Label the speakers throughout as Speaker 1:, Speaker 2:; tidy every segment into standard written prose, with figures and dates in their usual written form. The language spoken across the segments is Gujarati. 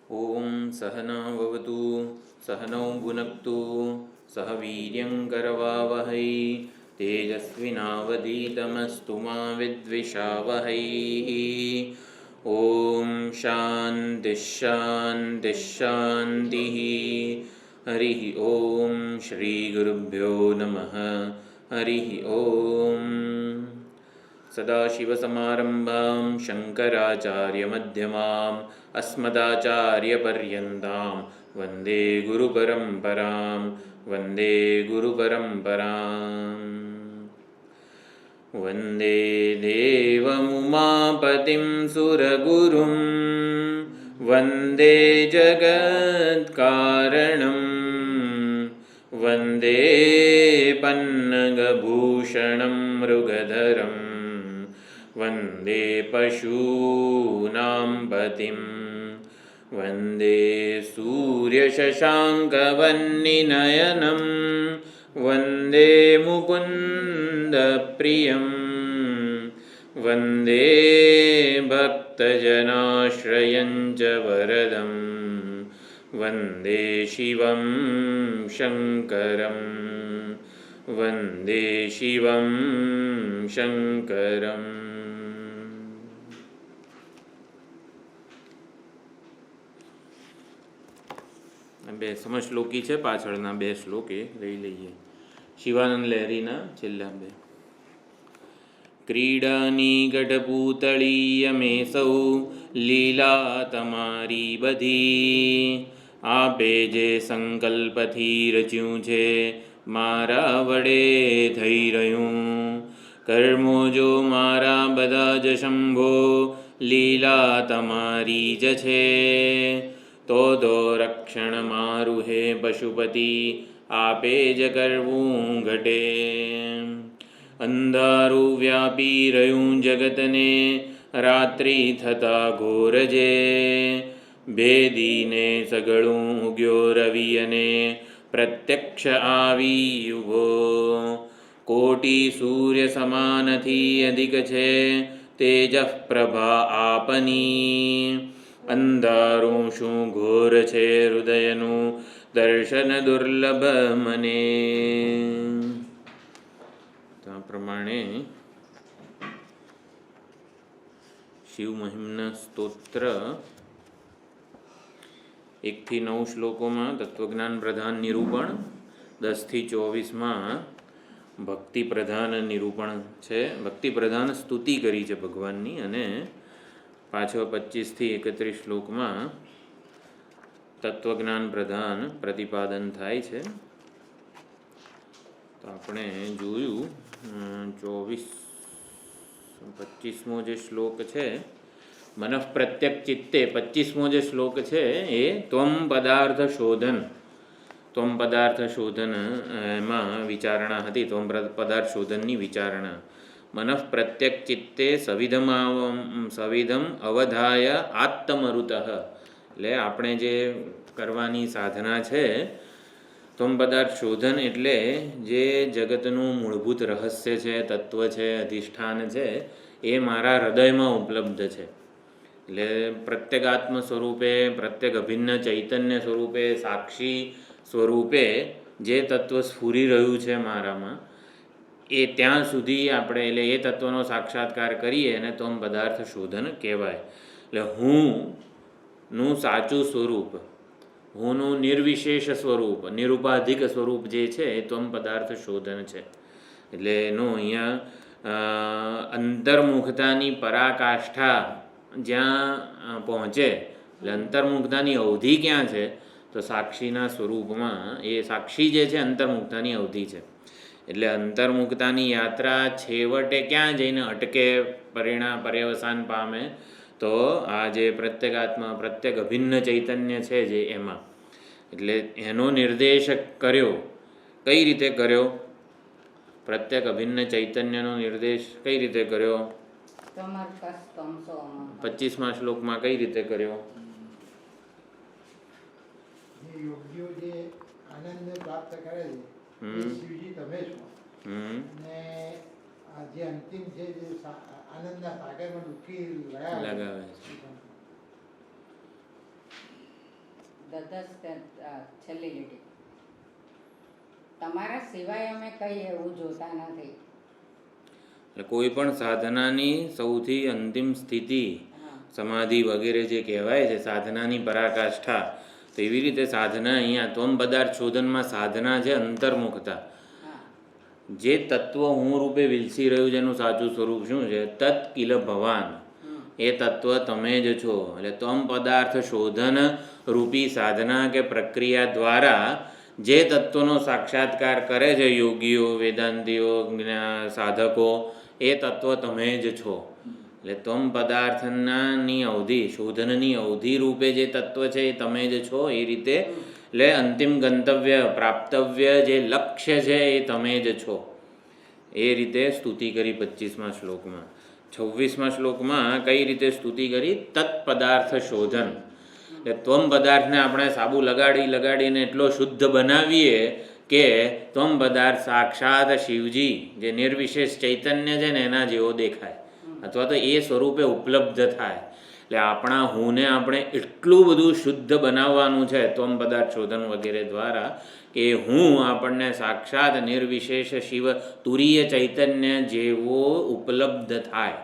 Speaker 1: ओम सहना भवतु सहनौ भुनक्तु सह वीर्यं करवावहै तेजस्विनावधीतमस्तु मा विद्विषावहै। ओम शान्ति शान्ति शान्तिः। हरिः ओम श्री गुरुभ्यो नमः। हरिः ओम। सदाशिवसमारम्भां शङ्कराचार्यमध्यमाम् अस्मदाचार्यपर्यन्तां वन्दे गुरुपरम्परां वन्दे गुरुपरम्पराम्। वन्दे देवमुमापतिं सुरगुरुं वन्दे जगत्कारणं वन्दे पन्नगभूषणं मृगधरं वन्दे पशूनां पतिं वन्दे सूर्यशशाङ्कवह्निनयनं वन्दे मुकुन्दप्रियं वन्दे भक्तजनाश्रयं च वरदं वन्दे शिवं शङ्करं वन्दे शिवं शङ्करम्। બે સમશ્લોકી છે, પાછળના બે શ્લોક એ લઈ લઈએ. શિવાનંદ લહેરીના છેલ્લા બે. ક્રીડાની ગઢપૂતળીયમેસૌ લીલા તમારી બધી, આપે જે સંકલ્પથી રચ્યું છે મારા વડે થઈ રહ્યું. કર્મો જો મારા બધા જ શંભો લીલા તમારી જ છે, તો રક્ષણ મારું હે પશુપતિ આપે જ કરવું ઘટે. અંધારું વ્યાપી રહ્યું જગતને રાત્રિ થતા ઘોરજે, ભેદીને સગળું ઉગ્યો રવિ અને પ્રત્યક્ષ આવી ઉભો. કોટી સૂર્ય સમાનથી અધિક છે તેજઃ પ્રભા આપની, અંધારું શું ઘોર છે હૃદયનું દર્શન દુર્લભ મને. તો આ પ્રમાણે શિવ મહિમના સ્તોત્ર 1-9 શ્લોકોમાં તત્વજ્ઞાન પ્રધાન નિરૂપણ, 10-24માં ભક્તિ પ્રધાન નિરૂપણ છે. ભક્તિ પ્રધાન સ્તુતિ કરી છે ભગવાનની, અને પાછો 25-31 શ્લોકમાં તત્વજ્ઞાન પ્રધાન પ્રતિપાદન થાય છે. તો આપણે જોયું 25મો જે શ્લોક છે મનઃ પ્રત્યક ચિત્તે, 25મો જે શ્લોક છે એ ત્વમ પદાર્થ શોધન, ત્વમ પદાર્થ શોધન એમાં વિચારણા હતી. ત્વમ પદાર્થ શોધનની વિચારણા. મનઃ પ્રત્યક ચિત્તે સવિધમ અવધાય આત્મરુતઃ, એટલે આપણે જે કરવાની સાધના છે ત્વમ પદાર્થ શોધન, એટલે જે જગતનું મૂળભૂત રહસ્ય છે, તત્વ છે, અધિષ્ઠાન છે, એ મારા હૃદયમાં ઉપલબ્ધ છે. એટલે પ્રત્યેગાત્મ સ્વરૂપે, પ્રત્યેક અભિન્ન ચૈતન્ય સ્વરૂપે, સાક્ષી સ્વરૂપે જે તત્વ સ્ફુરી રહ્યું છે મારામાં, એ ત્યાં સુધી આપણે, એટલે એ તત્વનો સાક્ષાત્કાર કરીએ અને ત્વમ પદાર્થ શોધન કહેવાય. એટલે હુંનું સાચું સ્વરૂપ, હુંનું નિર્વિશેષ સ્વરૂપ, નિરુપાધિક સ્વરૂપ જે છે એ ત્વમ પદાર્થ શોધન છે. એટલે એનું અહીંયા અંતર્મુખતાની પરાકાષ્ઠા જ્યાં પહોંચે, એટલે અંતર્મુખતાની અવધિ ક્યાં છે તો સાક્ષીના સ્વરૂપમાં. એ સાક્ષી જે છે અંતર્મુખતાની અવધિ છે. એટલે અંતર્મુખતાની યાત્રા છેવટે ક્યાં જઈને અટકે, પર્યવસાન પામે, તો આ જે પ્રત્યેગાત્મા, પ્રત્યેક અભિન્ન ચૈતન્ય છે જે એમાં. એટલે એનો નિર્દેશ કર્યો. કઈ રીતે કર્યો? પ્રત્યેક અભિન્ન ચૈતન્યનો નિર્દેશ કઈ રીતે કર્યો? 25મા શ્લોકમાં કઈ રીતે કર્યો?
Speaker 2: યોગીઓ જે આનંદ પ્રાપ્ત કરે છે એ શિવજી તમે છો, અને જે અંતિમ છે જે આનંદના સાગરમાં ડૂબકી લગાવે છે
Speaker 3: છેલ્લી લીટી. તમારા સિવાય અમે કઈ એવું જોતા નથી.
Speaker 1: એટલે કોઈ પણ સાધનાની સૌથી અંતિમ સ્થિતિ સમાધિ વગેરે જે કહેવાય છે સાધનાની પરાકાષ્ઠા, તો એવી રીતે સાધના અહીંયા ત્વમ પદાર્થ શોધનમાં સાધના છે અંતર્મુખતા. જે તત્વ હું રૂપે વિલસી રહ્યું છે એનું સાચું સ્વરૂપ શું છે? તત્ કિલ ભવાન, એ તત્વ તમે જ છો. એટલે ત્વમ પદાર્થ શોધન રૂપી સાધના કે પ્રક્રિયા દ્વારા જે તત્વનો સાક્ષાત્કાર કરે છે યોગીઓ, વેદાંતિઓ, સાધકો, એ તત્વ તમે જ છો. એટલે ત્વમ પદાર્થની અવધિ, શોધનની અવધિ રૂપે જે તત્વ છે એ તમે જ છો. એ રીતે એટલે અંતિમ ગંતવ્ય પ્રાપ્તવ્ય જે લક્ષ્ય છે એ તમે જ છો. એ રીતે સ્તુતિ કરી 25મા શ્લોકમાં. 26મા શ્લોકમાં કઈ રીતે સ્તુતિ કરી? તત્પદાર્થ શોધન. એટલે ત્વમ પદાર્થને આપણે સાબુ લગાડીને એટલો શુદ્ધ બનાવીએ કે ત્વમ પદાર્થ સાક્ષાત શિવજી જે નિર્વિશેષ ચૈતન્ય છે ને એના જેવો દેખાય, અથવા તો એ સ્વરૂપે ઉપલબ્ધ થાય. એટલે આપણા હુંને આપણે એટલું બધું શુદ્ધ બનાવવાનું છે ત્વમ પદાર્થ શોધન વગેરે દ્વારા કે હું આપણને સાક્ષાત નિર્વિશેષ શિવ તુરીય ચૈતન્ય જેવો ઉપલબ્ધ થાય.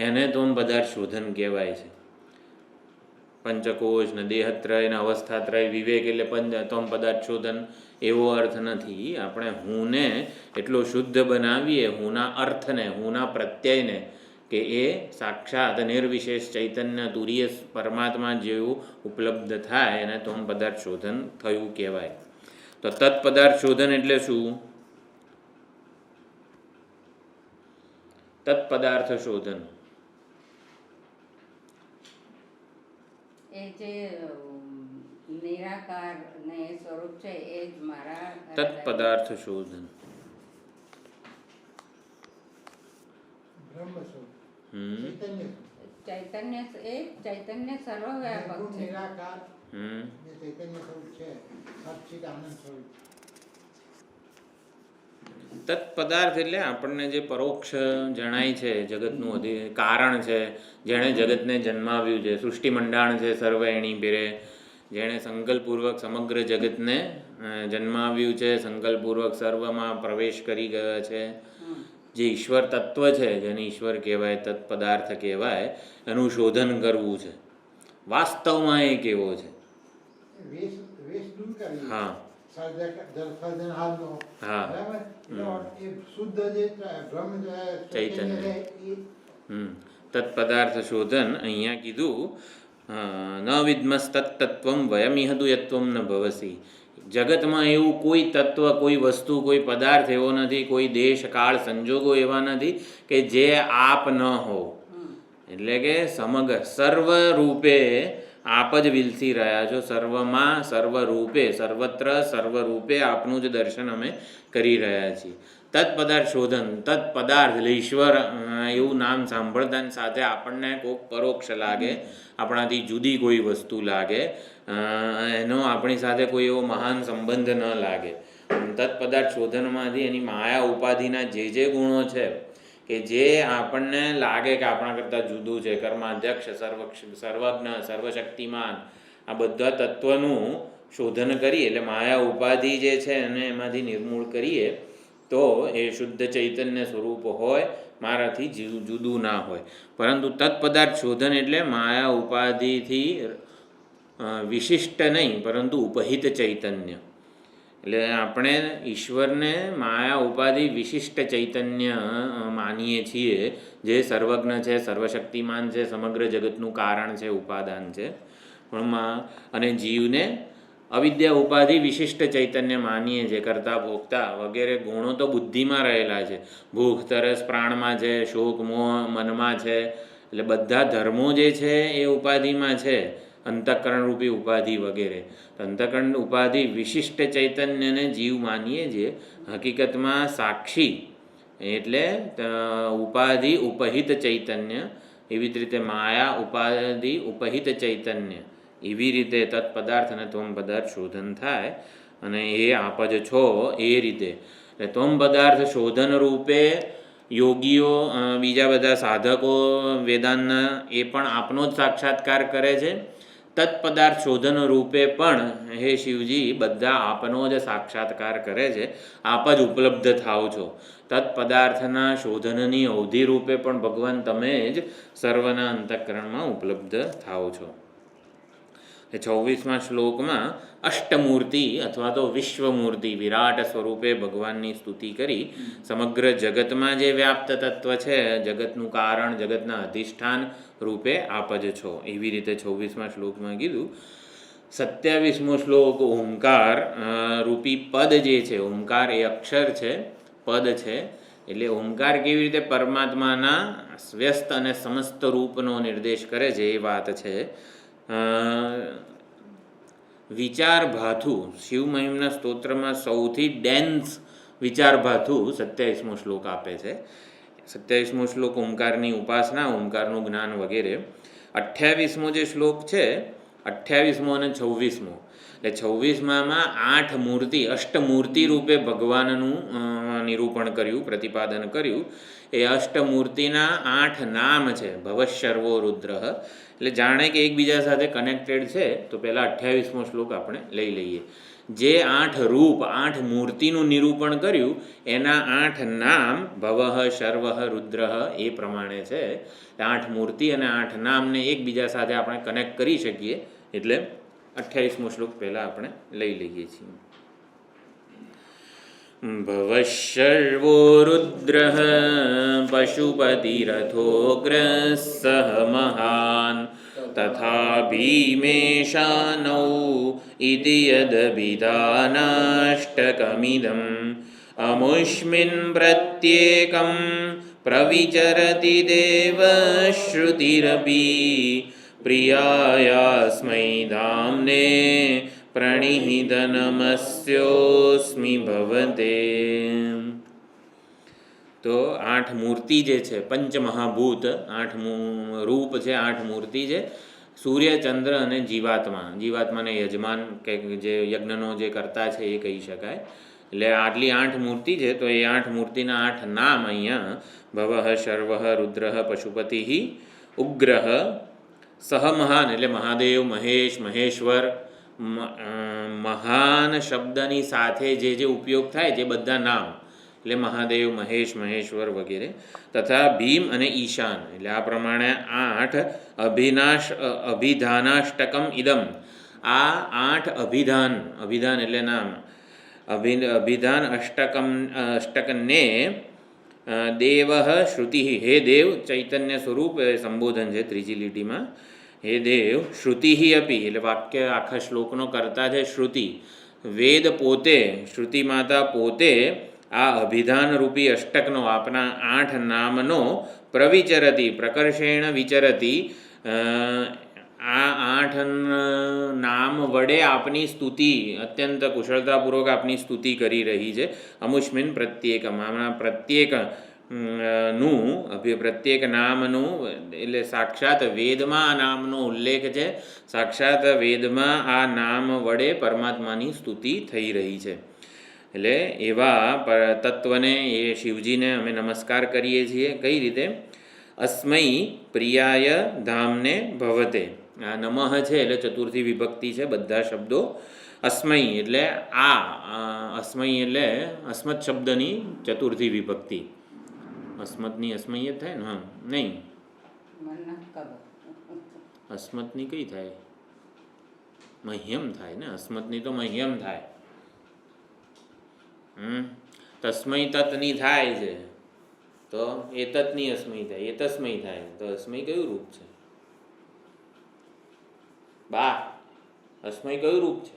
Speaker 1: એને ત્વમ પદાર્થ શોધન કહેવાય છે. પંચકોશ ને દેહત્રય ને અવસ્થાત્રય વિવેક એટલે ત્વમ પદાર્થ શોધન એવો અર્થ નથી. આપણે હુંને એટલો શુદ્ધ બનાવીએ, હુંના અર્થને, હુંના પ્રત્યયને, કે એ સાક્ષાત નિર્વિશેષ ચૈતન્ય તુરીય પરમાત્મા જેવું ઉપલબ્ધ થાય એને ત્વમ પદાર્થ શોધન થયું કહેવાય. તો તત્પદાર્થ શોધન એટલે શું? તત્પદાર્થ શોધન
Speaker 3: એ જે નિરાકાર ને સ્વરૂપ છે એ જ મારા
Speaker 1: તત્પદાર્થ શોધન.
Speaker 2: બ્રહ્મ સ્વરૂપ,
Speaker 3: ચૈતન્ય એ ચૈતન્ય સર્વવ્યાપક છે.
Speaker 2: નિરાકાર જે ચૈતન્ય સ્વરૂપ છે, સચ્ચિદ આનંદ સ્વરૂપ.
Speaker 1: તત્પદાર્થ એટલે આપણને જે પરોક્ષ જણાય છે, જગતનું કારણ છે, જેણે જગતને જન્માવ્યું છે, સૃષ્ટિ મંડાણ છે સર્વ એણી ભેરે, જેણે સંકલ્પપૂર્વક સમગ્ર જગતને જન્માવ્યું છે, સંકલ્પપૂર્વક સર્વમાં પ્રવેશ કરી ગયો છે, જે ઈશ્વર તત્વ છે, જેને ઈશ્વર કહેવાય, તત્પદાર્થ કહેવાય, એનું શોધન કરવું છે. વાસ્તવમાં એ કેવો છે?
Speaker 2: વેશ દૂર કરી.
Speaker 1: હા,
Speaker 2: સર્જનહારનો,
Speaker 1: હા,
Speaker 2: બરાબર? એ શુદ્ધ જે બ્રહ્મ ચૈતન્ય છે એ
Speaker 1: તત્પદાર્થ શોધન અહીંયા કીધું. ન વિદ્મસ્તત્ત્વમ વયમિહ દુયત્વમ ન ભવસી. જગતમાં એવું કોઈ તત્વ, કોઈ વસ્તુ, કોઈ પદાર્થ એવો નથી, કોઈ દેશ કાળ સંજોગો એવા નથી કે જે આપ ન હો. એટલે કે સમગ્ર સર્વ રૂપે આપ જ વિલસી રહ્યા છો. સર્વમાં, સર્વરૂપે, સર્વત્ર સર્વરૂપે આપનું જ દર્શન અમે કરી રહ્યા છીએ. તત્પદાર્થ શોધન, તત્પદાર્થ એટલે ઈશ્વર એવું નામ સાંભળતાની સાથે આપણને કોઈક પરોક્ષ લાગે, આપણાથી જુદી કોઈ વસ્તુ લાગે, એનો આપણી સાથે કોઈ એવો મહાન સંબંધ ન લાગે. તત્પદાર્થ શોધનમાંથી એની માયા ઉપાધિના જે ગુણો છે કે જે આપણને લાગે કે આપણા કરતાં જુદું છે, કર્માધ્યક્ષ, સર્વજ્ઞ, સર્વશક્તિમાન, આ બધા તત્વનું શોધન કરીએ, એટલે માયા ઉપાધિ જે છે એને એમાંથી નિર્મૂળ કરીએ તો એ શુદ્ધ ચૈતન્ય સ્વરૂપ હોય, મારાથી જુદું ના હોય. પરંતુ તત્પદાર્થ શોધન એટલે માયા ઉપાધિથી વિશિષ્ટ નહીં, પરંતુ ઉપહિત ચૈતન્ય. એટલે આપણે ઈશ્વરને માયા ઉપાધિ વિશિષ્ટ ચૈતન્ય માનીએ છીએ, જે સર્વજ્ઞ છે, સર્વશક્તિમાન છે, સમગ્ર જગતનું કારણ છે, ઉપાદાન છે. અને જીવને અવિદ્યા ઉપાધિ વિશિષ્ટ ચૈતન્ય માનીએ છીએ, કરતા ભોગતા વગેરે ગુણો તો બુદ્ધિમાં રહેલા છે. ભૂખ તરસ પ્રાણમાં છે, શોક મોહ મનમાં છે. એટલે બધા ધર્મો જે છે એ ઉપાધિમાં છે, અંતઃકરણ રૂપી ઉપાધિ વગેરે. અંતઃકરણ ઉપાધિ વિશિષ્ટ ચૈતન્યને જીવ માનીએ છીએ. હકીકતમાં સાક્ષી એટલે ઉપાધિ ઉપહિત ચૈતન્ય, એવી જ રીતે માયા ઉપાધિ ઉપહિત ચૈતન્ય, એવી રીતે તત્પદાર્થ અને ત્વમ પદાર્થ શોધન થાય. અને એ આપ જ છો એ રીતે. એટલે ત્વમ પદાર્થ શોધન રૂપે યોગીઓ, બીજા બધા સાધકો વેદાંતના, એ પણ આપનો જ સાક્ષાત્કાર કરે છે. તત્પદાર્થ શોધન રૂપે પણ હે શિવજી બધા આપનો જ સાક્ષાત્કાર કરે છે, આપ જ ઉપલબ્ધ થાઓ છો. તત્પદાર્થના શોધનની અવધિ રૂપે પણ ભગવાન તમે જ સર્વના અંતઃકરણમાં ઉપલબ્ધ થાઓ છો. 26મા શ્લોકમાં અષ્ટમૂર્તિ અથવા તો વિશ્વમૂર્તિ વિરાટ સ્વરૂપે ભગવાનની સ્તુતિ કરી સમગ્ર જગતમાં જે વ્યાપ્ત તત્વ છે, જગતનું કારણ, જગતના અધિષ્ઠાન રૂપે આપ જ છો. એવી રીતે 26મા શ્લોકમાં કીધું. 27મો શ્લોક ઓમકાર રૂપી પદ જે છે, ઓમકાર એ અક્ષર છે, પદ છે. એટલે ઓમકાર કેવી રીતે પરમાત્માના વ્યસ્ત અને સમસ્ત રૂપનો નિર્દેશ કરે છે એ વાત છે. વિચારભાથુ શિવ મહિમના સ્તોત્રમાં સૌથી ડેન્સ વિચારભાથુ 27મો શ્લોક આપે છે. 27મો શ્લોક ઓમકારની ઉપાસના, ઓમકારનું જ્ઞાન વગેરે. 28મો જે શ્લોક છે, 28મો અને 26મો, એટલે 26માં 8 મૂર્તિ, અષ્ટમૂર્તિ રૂપે ભગવાનનું નિરૂપણ કર્યું, પ્રતિપાદન કર્યું. એ અષ્ટમૂર્તિના 8 નામ છે. ભવશર્વો રુદ્ર, એટલે જાણે કે એકબીજા સાથે કનેક્ટેડ છે. તો પહેલાં 28મો શ્લોક આપણે લઈ લઈએ. જે 8 રૂપ, 8 મૂર્તિનું નિરૂપણ કર્યું એના 8 નામ ભવઃ, શર્વઃ, રુદ્ર એ પ્રમાણે છે. 8 મૂર્તિ અને 8 નામને એકબીજા સાથે આપણે કનેક્ટ કરી શકીએ. એટલે 28મો શ્લોક પહેલાં આપણે લઈ લઈએ છીએ. ભવશર્વો રુદ્રઃ પશુપતિરથોગ્રઃ મહાન તથા ભીમેશાનૌ ઇતિ યદભિધાનાષ્ટકમિદં અમુષ્મિન પ્રત્યેકં પ્રવિચરતિ દેવશ્રુતિરપી પ્રિયાયાસ્મૈ ધામ્ને પ્રણિહિતનમસ્યોસ્મિ ભવતે. તો 8 મૂર્તિ જે છે, પંચમહાભૂત, 8 રૂપ છે, 8 મૂર્તિ છે. સૂર્ય, ચંદ્ર અને જીવાત્મા. જીવાત્માને યજમાન કે જે યજ્ઞનો જે કરતા છે એ કહી શકાય. એટલે આટલી 8 મૂર્તિ છે. તો એ 8 મૂર્તિના 8 નામ અહીંયા ભવઃ, શર્વઃ, રુદ્રઃ, પશુપતિઃ, ઉગ્રઃ, સહ મહાન એટલે મહાદેવ, મહેશ, મહેશ્વર. મહાન શબ્દની સાથે જે જે ઉપયોગ થાય જે બધા નામ એટલે મહાદેવ, મહેશ, મહેશ્વર વગેરે. તથા ભીમ અને ઈશાન, એટલે આ પ્રમાણે 8 અભિધાનાષ્ટકમ ઇદમ. આ 8 અભિધાન, અભિધાન એટલે નામ, અભિધાન અષ્ટકને દેવ શ્રુતિ, હે દેવ, ચૈતન્ય સ્વરૂપ સંબોધન છે ત્રીજી લીટીમાં. હે દેવ, શ્રુતિ અપી એટલે વાક્ય આખા શ્લોકનો કરતા છે શ્રુતિ. વેદ પોતે, શ્રુતિ માતા પોતે આ અભિધાન રૂપી અષ્ટકનો, આપના 8 નામનો પ્રવિચરતી, પ્રકર્ષેણ વિચરતી, આ 8 નામ વડે આપની સ્તુતિ, અત્યંત કુશળતાપૂર્વક આપની સ્તુતિ કરી રહી છે. અમુષ્મિન પ્રત્યેકમ, આમના પ્રત્યેક પ્રત્યેક નામનું એટલે સાક્ષાત વેદમાં આ નામનો ઉલ્લેખ છે. સાક્ષાત વેદમાં આ નામ વડે પરમાત્માની સ્તુતિ થઈ રહી છે. એટલે એવા તત્વને, એ શિવજીને અમે નમસ્કાર કરીએ છીએ. કઈ રીતે? અસ્મૈ પ્રિયાય ધામને ભવતે. આ નમઃ છે એટલે ચતુર્થી વિભક્તિ છે બધા શબ્દો. અસ્મૈ એટલે આ, અસ્મૈ એટલે અસ્મત શબ્દની ચતુર્થી વિભક્તિ. અસ્મતની અસ્મય જ થાય ને? હા, નહીં, અસ્મતની કઈ થાય? મહ્યમ થાય ને. અસ્મતની તો મહ્યમ થાય. તસ્મય તતની થાય છે તો એતતની અસ્મય થાય, એતસ્મય થાય. તો અસ્મય કયું રૂપ છે? બા, અસ્મય કયું રૂપ છે?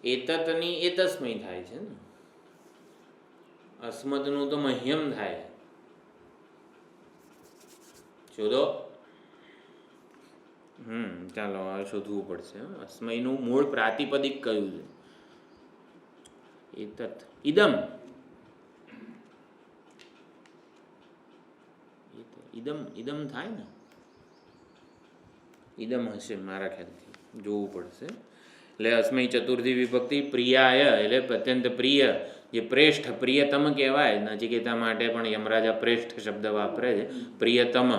Speaker 1: એતતની એતસ્મય થાય છે ને. અસ્મતનું તો મહ્યમ થાય. શોધો. ચાલો હવે શોધવું પડશે. અસ્મયનું મૂળ પ્રાતિપદિક કયું છે? એતત, ઇદમ. ઇદમ, ઇદમ થાય ને. ઇદમ હશે મારા ખ્યાલથી, જોવું પડશે. એટલે અસ્મય ચતુર્થી વિભક્તિ. પ્રિયાય એટલે અત્યંત પ્રિય, જે પ્રેષ્ઠ, પ્રિયતમ કહેવાય. નચિકેતા માટે પણ યમરાજા પ્રેષ્ઠ શબ્દ વાપરે છે, પ્રિયતમ.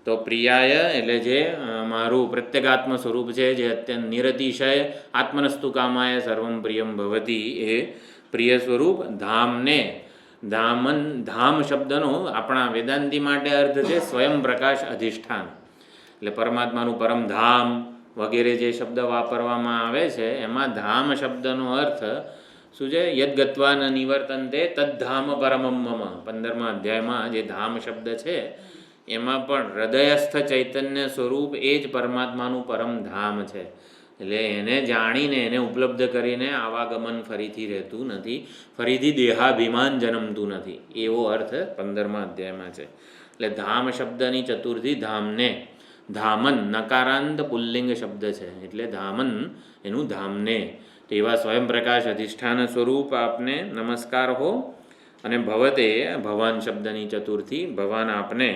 Speaker 1: તો પ્રિયાય એટલે જે મારું પ્રત્યેગાત્મ સ્વરૂપ છે, જે અત્યંત નિરતિશય આત્મનસ્તુ કામાય સર્વમ પ્રિયમ ભવતી, એ પ્રિય સ્વરૂપ ધામને, ધામ શબ્દનો આપણા વેદાંતિ માટે અર્થ છે સ્વયં પ્રકાશ અધિષ્ઠાન. એટલે પરમાત્માનું પરમ ધામ વગેરે જે શબ્દ વાપરવામાં આવે છે એમાં ધામ શબ્દનો અર્થ શું છે? યદ ગત્વા ન નિવર્તન્તે તદ્ધામ પરમમ મમ. 15મા અધ્યાયમાં જે ધામ શબ્દ છે એમાં પણ હૃદયસ્થ ચૈતન્ય સ્વરૂપ એ જ પરમાત્માનું પરમ ધામ છે. એટલે એને જાણીને, એને ઉપલબ્ધ કરીને આવાગમન ફરીથી રહેતું નથી, ફરીથી દેહાભિમાન જન્મતું નથી, એવો અર્થ 15મા અધ્યાયમાં છે. એટલે ધામ શબ્દની ચતુર્થી ધામને, ધામન નકારાંત પુલ્લિંગ શબ્દ છે, એટલે ધામન એનું ધામને. તો એવા સ્વયં પ્રકાશ અધિષ્ઠાન સ્વરૂપ આપને નમસ્કાર હો. અને ભવતે, ભવાન શબ્દની ચતુર્થી, ભવાન આપને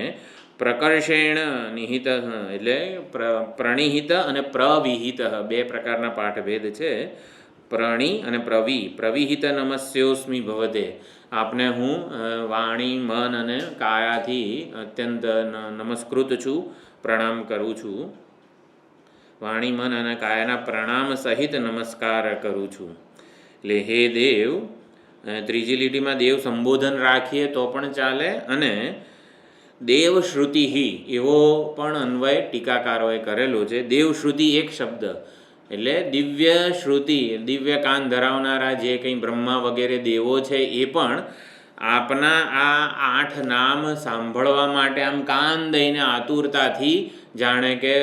Speaker 1: પ્રકર્ષેણ નિહિત, એટલે પ્રણિહિત અને પ્રવિહિત બે પ્રકારના પાઠભેદ છે. પ્રણિ અને પ્રવિહિત નમસ્યોસ્મિ ભવતે. આપને હું વાણી, મન અને કાયાથી અત્યંત નમસ્કૃત છું, પ્રણામ કરું છું. વાણી, મન અને કાયાના પ્રણામ સહિત નમસ્કાર કરું છું. એટલે હે દેવ, ત્રીજી લીટીમાં દેવ સંબોધન રાખીએ તો પણ ચાલે, અને દેવશ્રુતિ એવો પણ અન્વય ટીકાકારોએ કરેલો છે. દેવશ્રુતિ એક શબ્દ એટલે દિવ્ય શ્રુતિ, દિવ્ય કાન ધરાવનારા જે કંઈ બ્રહ્મા વગેરે દેવો છે એ પણ આપના આ 8 નામ સાંભળવા માટે આમ કાન દઈને આતુરતાથી જાણે કે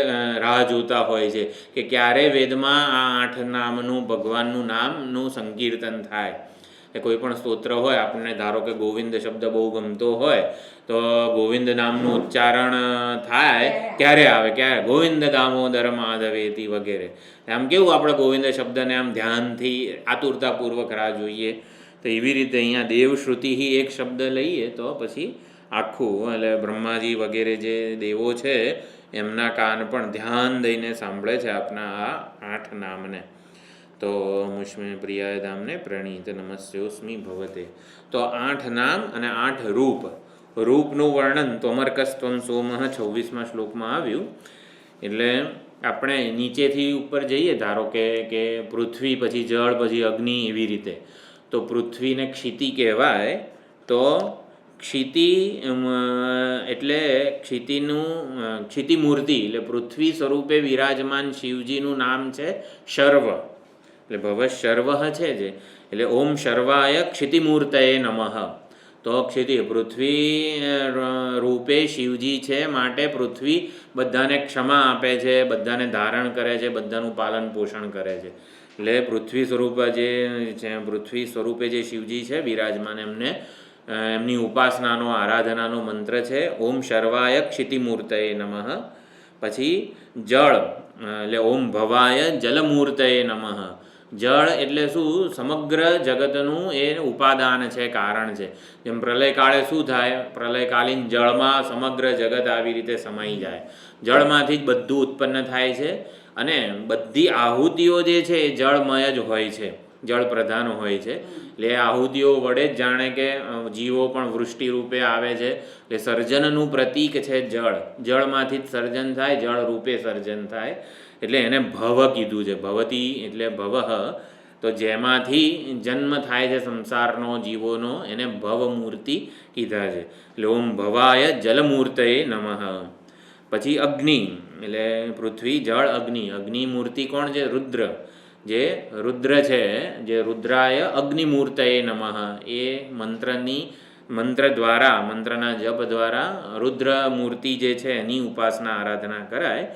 Speaker 1: રાહ જોતા હોય છે કે ક્યારે વેદમાં આ 8 નામનું, ભગવાનનું નામનું સંકીર્તન થાય. એ કોઈ પણ સ્તોત્ર હોય, આપણને ધારો કે ગોવિંદ શબ્દ બહુ ગમતો હોય તો ગોવિંદ નામનું ઉચ્ચારણ થાય ક્યારે આવે? ક્યારે? ગોવિંદ દામોદર માધવેતી વગેરે. આમ કેવું આપણે ગોવિંદ શબ્દને આમ ધ્યાનથી આતુરતાપૂર્વક રાહ જોઈએ. તો એવી રીતે અહીંયા દેવશ્રુતિ એક શબ્દ લઈએ તો પછી આખું, એટલે બ્રહ્માજી વગેરે જે દેવો છે એમના કાન પણ ધ્યાન દઈને સાંભળે છે આપના આ 8 નામને. તો મુષ્મે પ્રિયાય ધામને પ્રણીત નમસ્યોસ્મિ ભવતે. તો 8 નામ અને 8 રૂપ. રૂપનું વર્ણન તોમર્કસ્ત્વમ સોમઃ 26મા શ્લોકમાં આવ્યું. એટલે આપણે નીચેથી ઉપર જઈએ, ધારો કે પૃથ્વી, પછી જળ, પછી અગ્નિ, એવી રીતે. તો પૃથ્વીને ક્ષિતિ કહેવાય. તો ક્ષિતિ એટલે ક્ષિતિમૂર્તિ, એટલે પૃથ્વી સ્વરૂપે વિરાજમાન શિવજીનું નામ છે શર્વ. એટલે ભવ શર્વ છે જે, એટલે ઓમ શર્વાય ક્ષિતિમૂર્તયે નમઃ. તો પૃથ્વી રૂપે શિવજી છે, માટે પૃથ્વી બધાને ક્ષમા આપે છે, બધાને ધારણ કરે છે, બધાનું પાલન પોષણ કરે છે. એટલે પૃથ્વી સ્વરૂપે જે છે, પૃથ્વી સ્વરૂપે જે શિવજી છે વિરાજમાન, એમની ઉપાસનાનો, આરાધનાનો મંત્ર છે ઓમ શર્વાય ક્ષિતિમૂર્તયે નમઃ. પછી જળ, એટલે ઓમ ભવાય જલમૂર્તયે નમઃ. જળ એટલે શું? સમગ્ર જગતનું એ ઉપાદાન છે, કારણ છે. જેમ પ્રલયકાળે શું થાય? પ્રલયકાલીન જળમાં સમગ્ર જગત આવી રીતે સમાઈ જાય. જળમાંથી જ બધું ઉત્પન્ન થાય છે, અને બધી આહુતિઓ જે છે એ જળમય જ હોય છે, જળ પ્રધાન હોય છે. એટલે આહુતિઓ વડે જ જાણે કે જીવો પણ વૃષ્ટિ રૂપે આવે છે. એટલે સર્જનનું પ્રતીક છે જળ. જળમાંથી જ સર્જન થાય, જળ રૂપે સર્જન થાય. એટલે એને ભવ કીધું છે. ભવતી એટલે ભવ, તો જેમાંથી જન્મ થાય છે સંસારનો, જીવોનો, એને ભવમૂર્તિ કીધા છે. એટલે ઓમ ભવાય જલમૂર્તયે નમઃ. પછી અગ્નિ, એટલે પૃથ્વી, જળ, અગ્નિ. અગ્નિ મૂર્તિ કોણ છે? રુદ્ર. જે રુદ્ર છે, જે રુદ્રાય અગ્નિમૂર્તયે નમઃ. એ મંત્ર દ્વારા, મંત્રના જપ દ્વારા રુદ્ર મૂર્તિ જે છે એની ઉપાસના, આરાધના કરાય.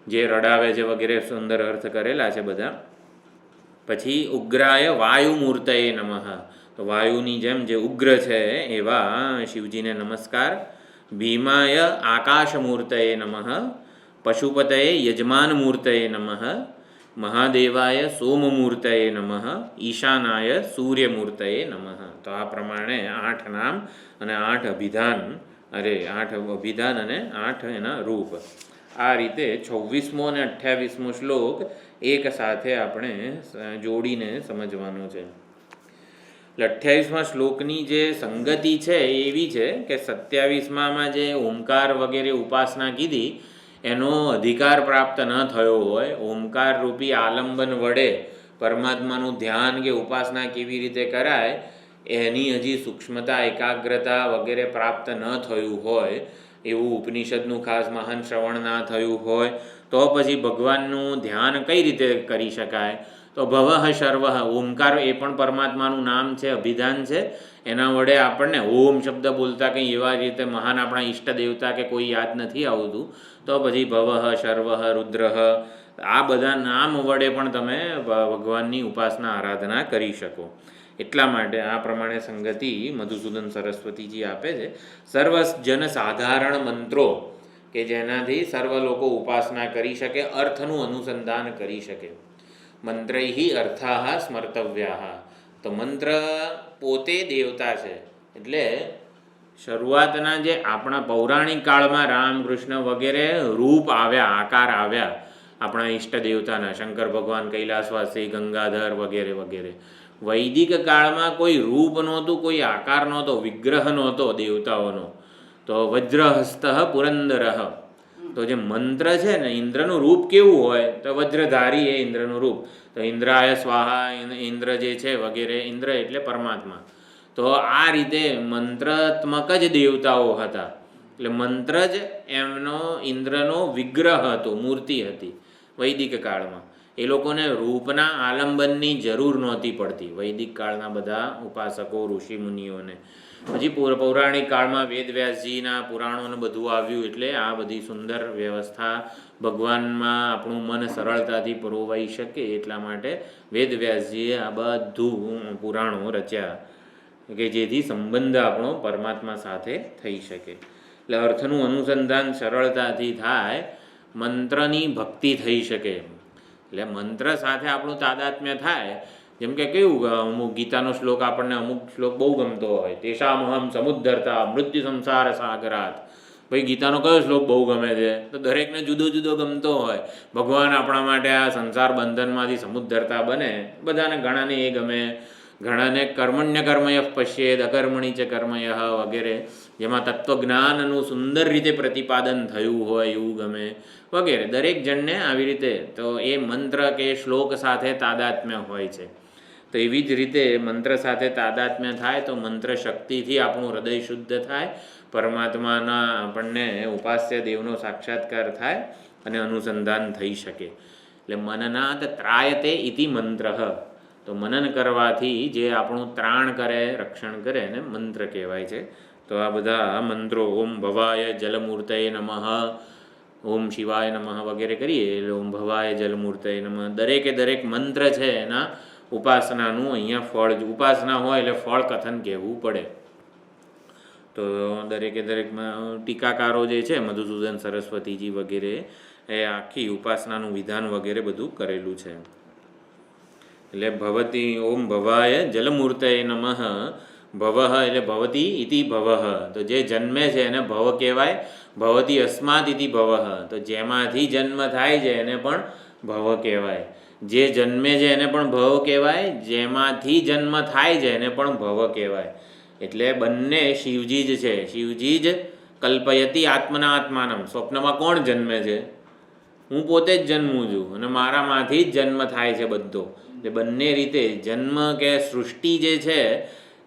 Speaker 1: જે રડાવે છે વગેરે સુંદર અર્થ કરેલા છે બધા. પછી ઉગ્રાય વાયુમૂર્તયે નમઃ. તો વાયુની જેમ જે ઉગ્ર છે એવા શિવજીને નમસ્કાર. ભીમાય આકાશમૂર્તયે નમઃ. પશુપતયે યજમાનમૂર્તયે નમઃ. મહાદેવાય સોમમૂર્તયે નમઃ. ઈશાનાય સૂર્યમૂર્તયે નમઃ. તો આ પ્રમાણે 8 નામ અને 8 અભિધાન, 8 અભિધાન અને 8 એના રૂપ. આ રીતે 26મો અને 28મો શ્લોક એક સાથે આપણે જોડીને સમજવાનો છે. એટલે 28મા શ્લોકની જે સંગતિ છે એ એવી છે કે 27માં જે ઓમકાર વગેરે ઉપાસના કીધી એનો અધિકાર પ્રાપ્ત ન થયો હોય, ઓમકાર રૂપી આલંબન વડે પરમાત્માનું ધ્યાન કે ઉપાસના કેવી રીતે કરાય એની હજી સૂક્ષ્મતા એકાગ્રતા વગેરે પ્રાપ્ત ન થયું હોય, એવું ઉપનિષદનું ખાસ મહાન શ્રવણ ના થયું હોય તો પછી ભગવાનનું ધ્યાન કઈ રીતે કરી શકાય? તો ભવઃ શર્વઃ, ઓમકાર એ પણ પરમાત્માનું નામ છે, અભિધાન છે. એના વડે આપણને ઓમ શબ્દ બોલતા કંઈ એવા રીતે મહાન આપણા ઈષ્ટ દેવતા કે કોઈ યાદ નથી આવતું, તો પછી ભવઃ શર્વઃ રુદ્રઃ આ બધા નામ વડે પણ તમે ભગવાનની ઉપાસના આરાધના કરી શકો. એટલા માટે આ પ્રમાણે સંગતિ મધુસૂદન સરસ્વતીજી આપે છે. સર્વ જન સાધારણ મંત્રો કે જેનાથી સર્વ લોકો ઉપાસના કરી શકે, અર્થનું અનુસંધાન કરી શકે. મંત્રૈહિ અર્થાઃ સ્મર્તવ્યાઃ, તો મંત્ર પોતે દેવતા છે. એટલે શરૂઆતના જે આપણા પૌરાણિક કાળમાં રામ કૃષ્ણ વગેરે રૂપ આવ્યા, આકાર આવ્યા આપણા ઈષ્ટ દેવતાના, શંકર ભગવાન, કૈલાસવાસી, ગંગાધર વગેરે વગેરે. વૈદિક કાળમાં કોઈ રૂપ નહોતું, કોઈ આકાર નહોતો, વિગ્રહ નહોતો દેવતાઓનો. તો વજ્રહસ્ત પુરંદર, તો જે મંત્ર છે ને, ઇન્દ્રનું રૂપ કેવું હોય તો વજ્રધારી એ ઇન્દ્રનું રૂપ. તો ઇન્દ્રાય સ્વાહા, ઇન્દ્ર જે છે વગેરે, ઇન્દ્ર એટલે પરમાત્મા. તો આ રીતે મંત્રાત્મક જ દેવતાઓ હતા. એટલે મંત્ર જ એમનો ઇન્દ્રનો વિગ્રહ હતો, મૂર્તિ હતી વૈદિક કાળમાં. એ લોકોને રૂપના આલંબનની જરૂર નહોતી પડતી વૈદિક કાળના બધા ઉપાસકો ઋષિમુનિઓને. પછી પૌરાણિક કાળમાં વેદવ્યાસજીના પુરાણોને બધું આવ્યું, એટલે આ બધી સુંદર વ્યવસ્થા ભગવાનમાં આપણું મન સરળતાથી પરોવાઈ શકે એટલા માટે વેદવ્યાસજીએ આ બધું પુરાણો રચ્યા કે જેથી સંબંધ આપણો પરમાત્મા સાથે થઈ શકે. એટલે અર્થનું અનુસંધાન સરળતાથી થાય, મંત્રની ભક્તિ થઈ શકે. એટલે મંત્ર સાથે આપણું તાદાત્મ્ય થાય. જેમ કે કેવું, અમુક ગીતાનો શ્લોક આપણને અમુક શ્લોક બહુ ગમતો હોય, તેષામહમ સમુદ્ધરતા મૃત્યુ સંસાર સાગરાત. ભાઈ ગીતાનો કયો શ્લોક બહુ ગમે છે? તો દરેકને જુદો જુદો ગમતો હોય. ભગવાન આપણા માટે આ સંસાર બંધનમાંથી સમુદ્ધરતા બને, બધાને ઘણાને એ ગમે. ઘણાને કર્મણ્ય કર્મયઃ પશ્યેદ અકર્મણી ચ કર્મયઃ વગેરે, જેમાં તત્વજ્ઞાનનું સુંદર રીતે પ્રતિપાદન થયું હોય એવું ગમે વગેરે. દરેક જણને આવી રીતે તો એ મંત્ર કે શ્લોક સાથે તાદાત્મ્ય હોય છે. તો એવી જ રીતે મંત્ર સાથે તાદાત્મ્ય થાય તો મંત્ર શક્તિથી આપણું હૃદય શુદ્ધ થાય, પરમાત્માના આપણને ઉપાસ્ય દેવનો સાક્ષાત્કાર થાય અને અનુસંધાન થઈ શકે. એટલે મનનાત ત્રાયતે ઇતિ મંત્ર, તો મનન કરવાથી જે આપણું ત્રાણ કરે, રક્ષણ કરે એને મંત્ર કહેવાય છે. તો આ બધા મંત્રો ઓમ ભવાય જલમૂર્તયે નમઃ, ઓમ શિવાય નમઃ વગેરે કરીએ એટલે ઓમ ભવાય જલમૂર્તયે નમઃ. દરેકે દરેક મંત્ર છે એના ઉપાસનાનું અહીંયા ફળ, ઉપાસના હોય એટલે ફળ કથન કહેવું પડે. તો દરેકે દરેકમાં ટીકાકારો જે છે મધુસૂદન સરસ્વતીજી વગેરે એ આખી ઉપાસનાનું વિધાન વગેરે બધું કરેલું છે. એટલે ભવતી ઓમ ભવાય જલમૂર્તયે નમઃ, ભવઃ એટલે ભવતી ઇતિ ભવઃ, તો જે જન્મે છે એને ભવ કહેવાય. ભવતી અસ્માત ઇતિ ભવઃ, તો જેમાંથી જન્મ થાય છે એને પણ ભવ કહેવાય. જે જન્મે છે એને પણ ભવ કહેવાય, જેમાંથી જન્મ થાય છે એને પણ ભવ કહેવાય. એટલે બંને શિવજી જ છે. શિવજી જ કલ્પયતી આત્મના આત્માનમ, સ્વપ્નમાં કોણ જન્મે છે? હું પોતે જ જન્મું છું અને મારામાંથી જ જન્મ થાય છે બધો. એટલે બંને રીતે જન્મ કે સૃષ્ટિ જે છે,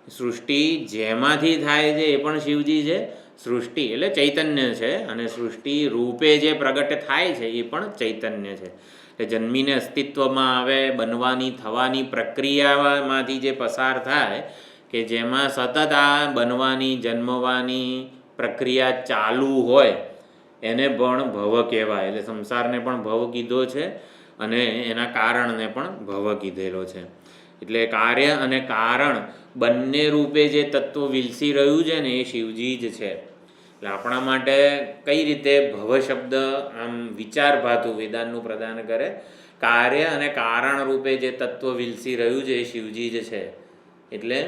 Speaker 1: સૃષ્ટિ જેમાંથી થાય છે એ પણ શિવજી છે. સૃષ્ટિ એટલે ચૈતન્ય છે, અને સૃષ્ટિ રૂપે જે પ્રગટ થાય છે એ પણ ચૈતન્ય છે. એટલે જન્મીને અસ્તિત્વમાં આવે, બનવાની થવાની પ્રક્રિયામાંથી જે પસાર થાય કે જેમાં સતત આ બનવાની જન્મવાની પ્રક્રિયા ચાલુ હોય એને પણ ભવ કહેવાય. એટલે સંસારને પણ ભવ કીધો છે અને એના કારણને પણ ભવ કીધેલો છે. એટલે કાર્ય અને કારણ બંને રૂપે જે તત્વ વિલસી રહ્યું છે ને એ શિવજી જ છે. એટલે આપણા માટે કઈ રીતે ભવ શબ્દ આમ વિચારભાતું વેદાંતનું પ્રદાન કરે. કાર્ય અને કારણ રૂપે જે તત્વ વિલસી રહ્યું છે એ શિવજી જ છે. એટલે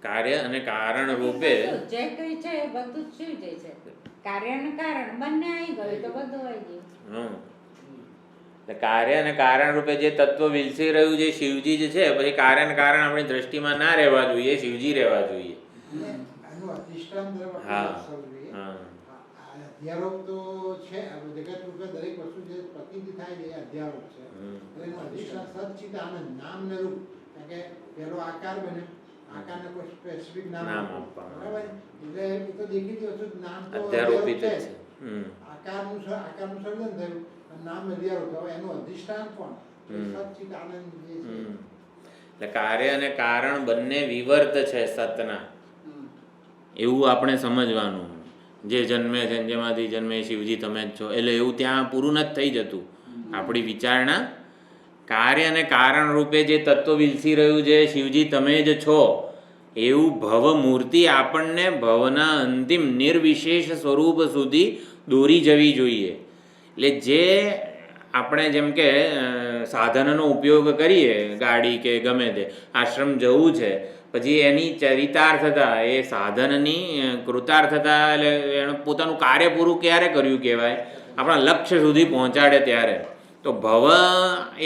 Speaker 1: કાર્ય અને કારણ રૂપે
Speaker 3: જે કઈ છે એ બધું જ શિવજી છે. કાર્ય અને કારણ બંને આવી ગયું તો બધું આવી ગયું.
Speaker 1: એટલે કાર્ય અને કારણ રૂપે જે તત્વ વિલસી રહ્યું છે શિવજી જ છે, પછી કાર્ય અને કારણ આપણી દ્રષ્ટિમાં ના રહેવા જોઈએ, શિવજી રહેવા જોઈએ.
Speaker 2: આનું અધિષ્ઠાન તરફ આપણે
Speaker 1: હા
Speaker 2: દર્શાવવું જોઈએ.
Speaker 1: હા
Speaker 2: આ અધ્યારોપ તો છે, આ જગત રૂપે દરેક વસ્તુ જે પ્રતિનિધિ થાય છે એ અધ્યારોપ છે. એનું અધિષ્ઠાન સચ્ચિત આનંદ નામ ને રૂપ, કારણ કે પેલો આકાર બન્યો, આકારને કોઈ સ્પેસિફિક નામ
Speaker 1: આપવાનું.
Speaker 2: બરાબર, એટલે એ તો દેખીતી વસ્તુ નામ તો
Speaker 1: અધ્યારોપિત જ
Speaker 2: છે.
Speaker 1: છે.
Speaker 2: આકારનું સર્જન થયું અને નામ અધ્યારોપ થયું. એનું અધિષ્ઠાન કોણ? સચ્ચિત આનંદ જે છે.
Speaker 1: એટલે કાર્ય અને કારણ બંને વિવર્ત છે સતના, એવું આપણે સમજવાનું. જે જન્મે છે જેમાંથી જન્મે શિવજી તમે જ છો, એટલે એવું ત્યાં પૂરું નથી થઈ જતું. આપણી વિચારણા કાર્ય અને કારણ રૂપે જે તત્વ વિલસી રહ્યું છે શિવજી તમે જ છો, એવું ભવ મૂર્તિ આપણને ભવના અંતિમ નિર્વિશેષ સ્વરૂપ સુધી દોરી જવી જોઈએ. એટલે જે આપણે જેમ કે સાધનનો ઉપયોગ કરીએ, ગાડી કે ગમે તે, આશ્રમ જવું છે, પછી એની ચરિતાર્થતા, એ સાધનની કૃતાર્થતા, એટલે એણે પોતાનું કાર્ય પૂરું ક્યારે કર્યું કહેવાય? આપણા લક્ષ્ય સુધી પહોંચાડે ત્યારે. તો ભવ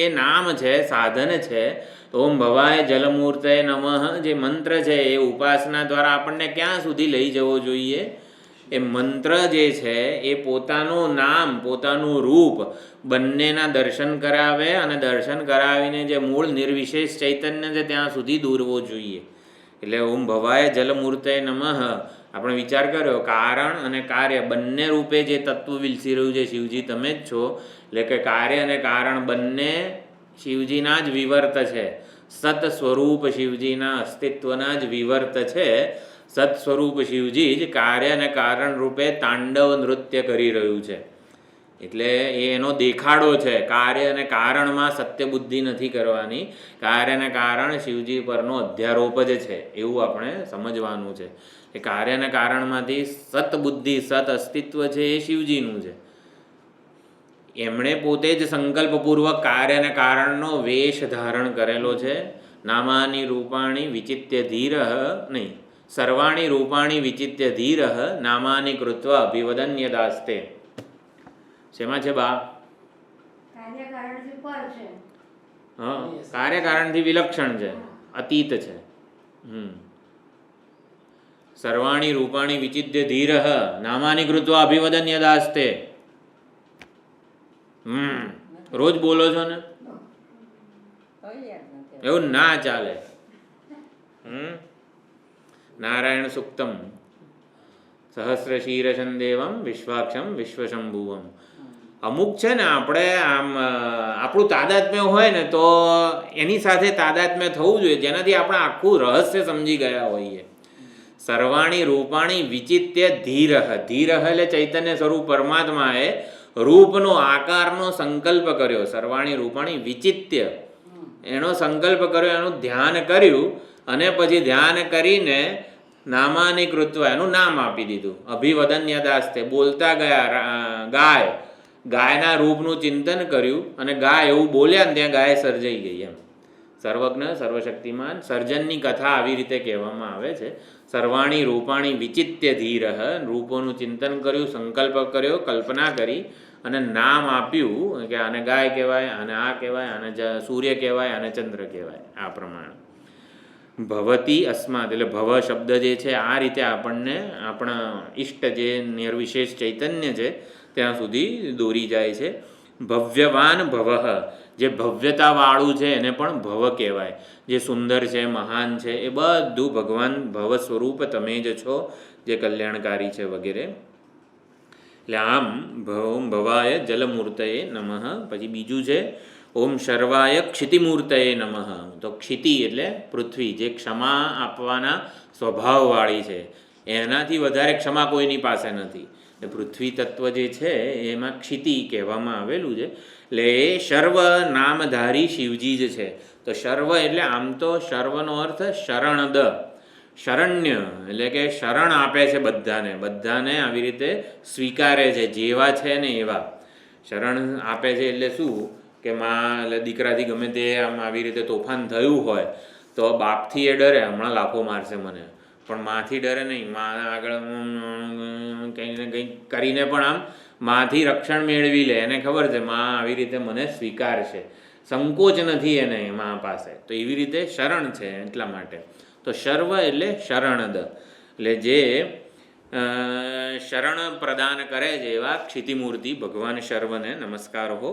Speaker 1: એ નામ છે, સાધન છે. ઓમ ભવાય જલમૂર્તે નમઃ જે મંત્ર છે એ ઉપાસના દ્વારા આપણને ક્યાં સુધી લઈ જવો જોઈએ? એ મંત્ર જે છે એ પોતાનું નામ, પોતાનું રૂપ બંનેના દર્શન કરાવે, અને દર્શન કરાવીને જે મૂળ નિર્વિશેષ ચૈતન્ય છે ત્યાં સુધી દોરવો જોઈએ. એટલે ઓમ ભવાય જલમૂર્તે નમઃ આપણે વિચાર કર્યો, કારણ અને કાર્ય બંને રૂપે જે તત્વ વિલસી રહ્યું છે શિવજી તમે જ છો. એટલે કે કાર્ય અને કારણ બંને શિવજીના જ વિવર્ત છે, સત સ્વરૂપ શિવજીના અસ્તિત્વના જ વિવર્ત છે. સત સ્વરૂપ શિવજી જ કાર્ય અને કારણ રૂપે તાંડવ નૃત્ય કરી રહ્યું છે. એટલે એ એનો દેખાડો છે. કાર્ય અને કારણમાં સત્ય બુદ્ધિ નથી કરવાની, કાર્ય અને કારણ શિવજી પરનો અધ્યારોપ જ છે, એવું આપણે સમજવાનું છે. એ કાર્ય અને કારણમાંથી સત બુદ્ધિ, સત અસ્તિત્વ છે એ શિવજીનું છે. એમણે પોતે જ સંકલ્પપૂર્વક કાર્ય અને કારણનો વેશ ધારણ કરેલો છે. નામાની રૂપાણી વિચિત્ય ધીરઃ, નહીં, સર્વાણી રૂપાણી વિચિત્ય ધીરઃ નામાની કૃત્વા અભિવદન્યદાસ્તે. શેમાં છે બા? હા, કાર્યકારણથી વિલક્ષણ છે, અતીત છે. સર્વાણી રૂપાણી વિચિત્ય ધીરઃ નામાની કૃત્વા અભિવદન્યદાસ્તે. રોજ બોલો છો ને, એવું ના ચાલે. નારાયણ સુક્તમ સહસ્ર શીર્ષં દેવમ વિશ્વાક્ષમ વિશ્વશંભુવમ. અમુક છે ને આપણે આમ આપણું તાદાત્મ્ય હોય ને તો એની સાથે તાદાત્મ્ય થવું જોઈએ, જેનાથી આપણે આખું રહસ્ય સમજી ગયા હોઈએ. સર્વાણી રૂપાણી વિચિત્ય ધીરઃ, ધીરઃ એટલે ચૈતન્ય સ્વરૂપ પરમાત્માએ રૂપનો આકારનો સંકલ્પ કર્યો. સર્વાણી રૂપાણી વિચિત્ય એનો સંકલ્પ કર્યો, એનું ધ્યાન કર્યું, અને પછી ધ્યાન કરીને નામાની કૃત્વ એનું નામ આપી દીધું. અભિવદન્યદાસ્તે બોલતા ગયા. ગાયના રૂપનું ચિંતન કર્યું અને ગાય એવું બોલ્યા ને ત્યાં ગાય સર્જાઈ ગઈ. એમ સર્વજ્ઞ સર્વશક્તિમાન સર્જનની કથા આવી રીતે કહેવામાં આવે છે. સર્વાણી રૂપાણી વિચિત્ય ધીરઃ, રૂપોનું ચિંતન કર્યું, સંકલ્પ કર્યો, કલ્પના કરી અને નામ આપ્યું કે આને ગાય કહેવાય, આને આ કહેવાય, આને સૂર્ય કહેવાય, આને ચંદ્ર કહેવાય. આ પ્રમાણે ભવતી અસ્માત એટલે ભવ શબ્દ જે છે આ રીતે આપણને આપણા ઈષ્ટ જે નિર્વિશેષ ચૈતન્ય છે ત્યાં સુધી દોરી જાય છે. ભવ્યવાન ભવઃ જે ભવ્યતાવાળું છે એને પણ ભવ કહેવાય. જે સુંદર છે, મહાન છે, એ બધું ભગવાન ભવ સ્વરૂપ તમે જ છો, જે કલ્યાણકારી છે વગેરે. એટલે આમ ઓમ ભવાય જલમૂર્તયે નમઃ. પછી બીજું છે ઓમ શર્વાય ક્ષિતિમૂર્તયે નમઃ. તો ક્ષિતિ એટલે પૃથ્વી, જે ક્ષમા આપવાના સ્વભાવવાળી છે, એનાથી વધારે ક્ષમા કોઈની પાસે નથી. એટલે પૃથ્વી તત્વ જે છે એમાં ક્ષિતિ કહેવામાં આવેલું છે. એટલે એ સર્વ નામધારી શિવજી જ છે. તો સર્વ એટલે આમ તો સર્વનો અર્થ શરણદ, શરણ્ય એટલે કે શરણ આપે છે બધાને, બધાને આવી રીતે સ્વીકારે છે, જેવા છે ને એવા. શરણ આપે છે એટલે શું કે માં એટલે દીકરાથી ગમે તે આમ આવી રીતે તોફાન થયું હોય તો બાપથી એ ડરે, હમણાં લાફો મારશે મને, પણ માથી ડરે નહીં. માં આગળ કંઈ ને કંઈક કરીને પણ આમ માથી રક્ષણ મેળવી લે. એને ખબર છે માં આવી રીતે મને સ્વીકારશે, સંકોચ નથી એને માં પાસે. તો એવી રીતે શરણ છે એટલા માટે. તો શર્વ એટલે શરણદ, એટલે જે શરણ પ્રદાન કરે છે એવા ક્ષિતિમૂર્તિ ભગવાન શર્વને નમસ્કાર હો.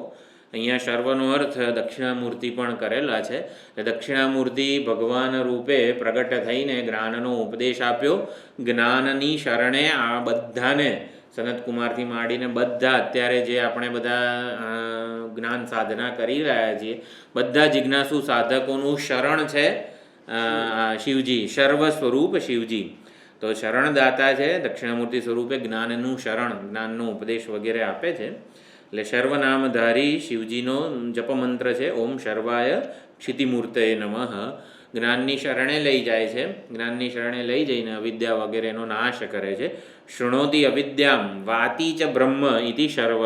Speaker 1: અહીંયા શર્વનો અર્થ દક્ષિણામૂર્તિ પણ કરેલા છે. દક્ષિણામૂર્તિ ભગવાન રૂપે પ્રગટ થઈને જ્ઞાનનો ઉપદેશ આપ્યો. જ્ઞાનની શરણે આ બધાને, સનતકુમારથી માંડીને બધા અત્યારે જે આપણે બધા જ્ઞાન સાધના કરી રહ્યા છીએ, બધા જિજ્ઞાસુ સાધકોનું શરણ છે શિવજી, સર્વ સ્વરૂપ શિવજી. તો શરણદાતા છે, દક્ષિણામૂર્તિ સ્વરૂપે જ્ઞાનનું શરણ, જ્ઞાનનો ઉપદેશ વગેરે આપે છે. એટલે સર્વનામધારી શિવજીનો જપમંત્ર છે ઓમ શર્વાય ક્ષિતિમૂર્તએ નમઃ. જ્ઞાનની શરણે લઈ જાય છે, જ્ઞાનની શરણે લઈ જઈને અવિદ્યા વગેરેનો નાશ કરે છે. શૃણોતિ અવિદ્યામ વાતી ચ બ્રહ્મ ઇતિ શર્વ.